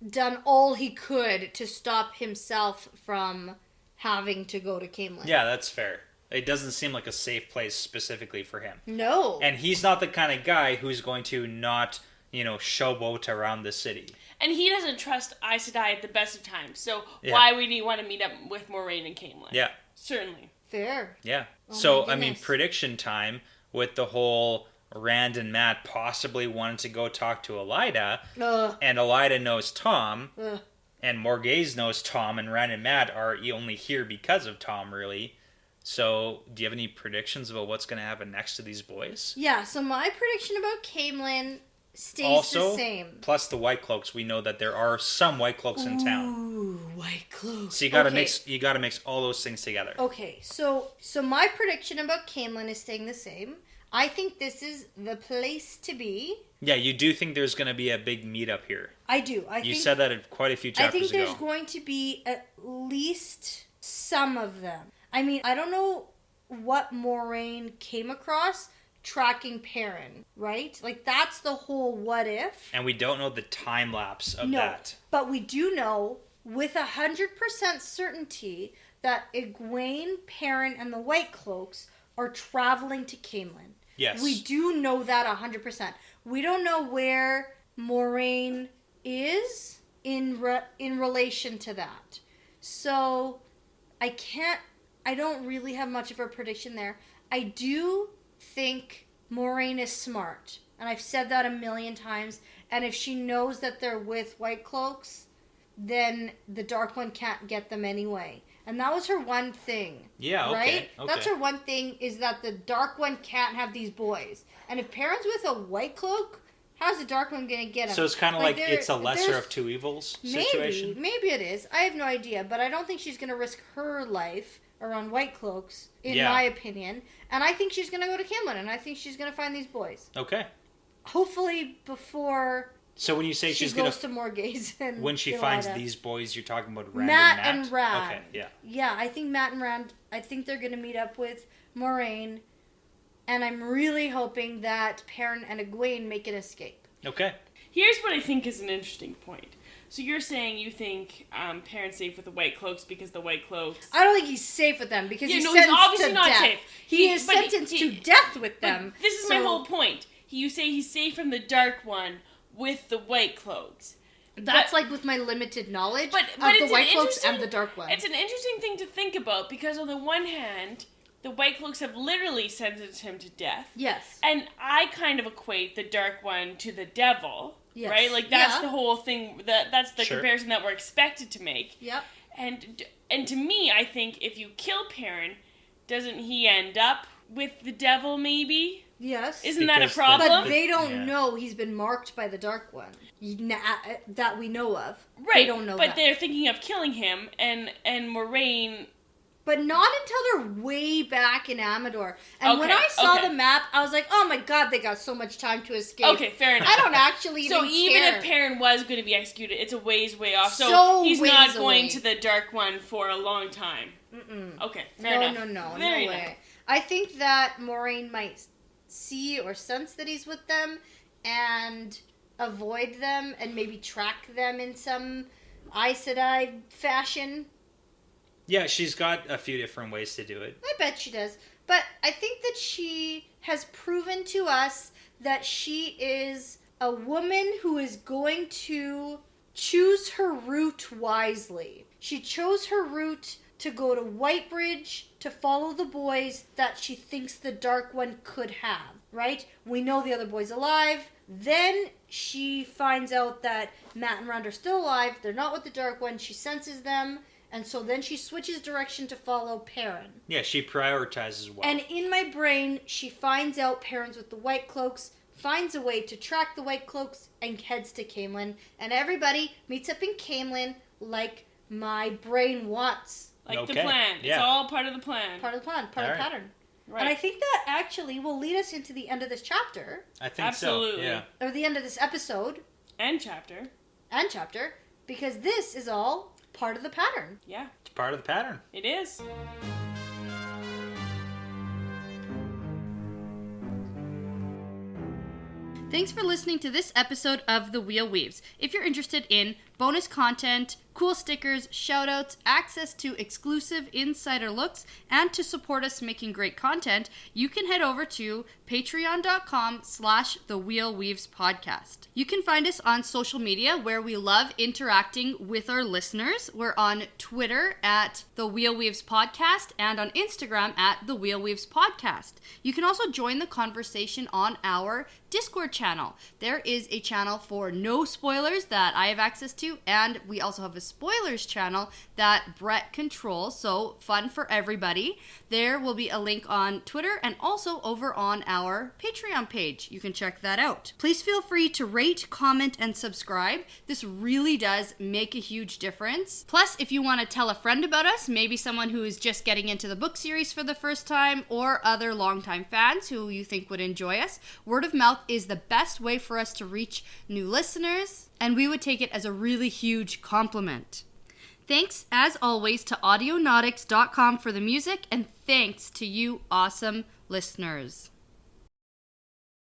done all he could to stop himself from having to go to Caemlyn. Yeah, that's fair. It doesn't seem like a safe place specifically for him. No. And he's not the kind of guy who's going to not, showboat around the city. And he doesn't trust Aes Sedai at the best of times, so why would he want to meet up with Moiraine and Caemlyn? Yeah. Certainly. Fair. Yeah. Oh So, my I mean, goodness. prediction time with the whole Rand and Matt possibly wanting to go talk to Elida, Ugh. and Elida knows Tom, Ugh. and Morghese knows Tom, and Rand and Matt are only here because of Tom, really. So, do you have any predictions about what's going to happen next to these boys? Yeah, so my prediction about Caemlyn stays Also, the same. plus the White Cloaks, we know that there are some White Cloaks in town. Ooh, white cloaks. So you gotta Okay. mix all those things together. Okay, so my prediction about Caemlyn is staying the same. I think this is the place to be. Yeah, you do think there's gonna be a big meetup here. I do. You said that quite a few chapters I think there's ago. going to be at least some of them. I mean, I don't know what Moraine came across tracking Perrin, right? Like, that's the whole what if. And we don't know the time lapse of No, that. but we do know with 100% certainty that Egwene, Perrin, and the White Cloaks are traveling to Caemlyn. Yes. We do know that 100%. We don't know where Moraine is in relation to that. So I don't really have much of a prediction there. I do think Moraine is smart. And I've said that a million times. And if she knows that they're with White Cloaks, then the Dark One can't get them anyway. And that was her one thing. Yeah, okay. Right? Okay. That's her one thing, is that the Dark One can't have these boys. And if Perrin's with a White Cloak, how's the Dark One going to get him? So it's kind of like it's a lesser there's- of two evils situation. Maybe it is. I have no idea. But I don't think she's going to risk her life around White Cloaks, in my opinion. And I think she's going to go to Caemlyn, and I think she's going to find these boys. Okay. Hopefully before So when you say she she's goes gonna, to Morghese and when she Elida. finds these boys, you're talking about Rand Matt and and Rand. Okay, yeah. Yeah, I think Matt and Rand, I think they're going to meet up with Moraine. And I'm really hoping that Perrin and Egwene make an escape. Okay. Here's what I think is an interesting point. So you're saying you think Perrin's safe with the White Cloaks because the White Cloaks... I don't think he's safe with them because he's he's sentenced obviously to not death. safe. He is sentenced to death with them. But this is my whole point. You say he's safe from the Dark One with the White Cloaks. That's like with my limited knowledge But of the it's White an Cloaks interesting- and the Dark One. It's an interesting thing to think about because on the one hand, the White Cloaks have literally sentenced him to death. Yes. And I kind of equate the Dark One to the devil. Yes. Right? Like, that's Yeah. the whole thing. That's the Sure. comparison that we're expected to make. Yep. And to me, I think if you kill Perrin, doesn't he end up with the devil, maybe? Yes. Isn't that a Because the- problem? But they don't Yeah. know he's been marked by the Dark One. That we know of. Right. They don't know but that. they're thinking of killing him, and Moraine... But not until they're way back in Amador. And when Okay, I saw okay. the map, I was like, oh my god, they got so much time to escape. Okay, fair enough. I don't actually even So even care. if Perrin was going to be executed, it's a way off. So, So he's ways not going away. to the Dark One for a long time. Mm-mm. Okay, fair enough. No Very way. enough. I think that Moraine might see or sense that he's with them and avoid them and maybe track them in some Aes Sedai fashion. Yeah, she's got a few different ways to do it. I bet she does. But I think that she has proven to us that she is a woman who is going to choose her route wisely. She chose her route to go to Whitebridge to follow the boys that she thinks the Dark One could have, right? We know the other boy's alive. Then she finds out that Matt and Rand are still alive. They're not with the Dark One. She senses them. And so then she switches direction to follow Perrin. Yeah, she prioritizes well. And in my brain, she finds out Perrin's with the White Cloaks, finds a way to track the White Cloaks, and heads to Caemlyn. And everybody meets up in Caemlyn like my brain wants. Like the Okay, plan. It's yeah. all part of the plan. Part of the plan, part of the Alright. pattern. Right. And I think that actually will lead us into the end of this chapter, I think Absolutely. so. Yeah. or the end of this episode And chapter. and chapter, because this is all part of the pattern. Yeah, It's part of the pattern. it is. Thanks for listening to this episode of The Wheel Weaves. If you're interested in bonus content, cool stickers, shoutouts, access to exclusive insider looks, and to support us making great content, you can head over to patreon.com/thewheelweavespodcast. You can find us on social media where we love interacting with our listeners. We're on Twitter at The Wheel Weaves Podcast and on Instagram at The Wheel Weaves Podcast. You can also join the conversation on our Discord channel. There is a channel for no spoilers that I have access to, and we also have a spoilers channel that Brett controls, so fun for everybody. There will be a link on Twitter and also over on our Patreon page. You can check that out. Please feel free to rate, comment, and subscribe. This really does make a huge difference. Plus, if you want to tell a friend about us, maybe someone who is just getting into the book series for the first time, or other longtime fans who you think would enjoy us, word of mouth is the best way for us to reach new listeners, and we would take it as a really huge compliment. Thanks, as always, to audionautics.com for the music, and thanks to you awesome listeners.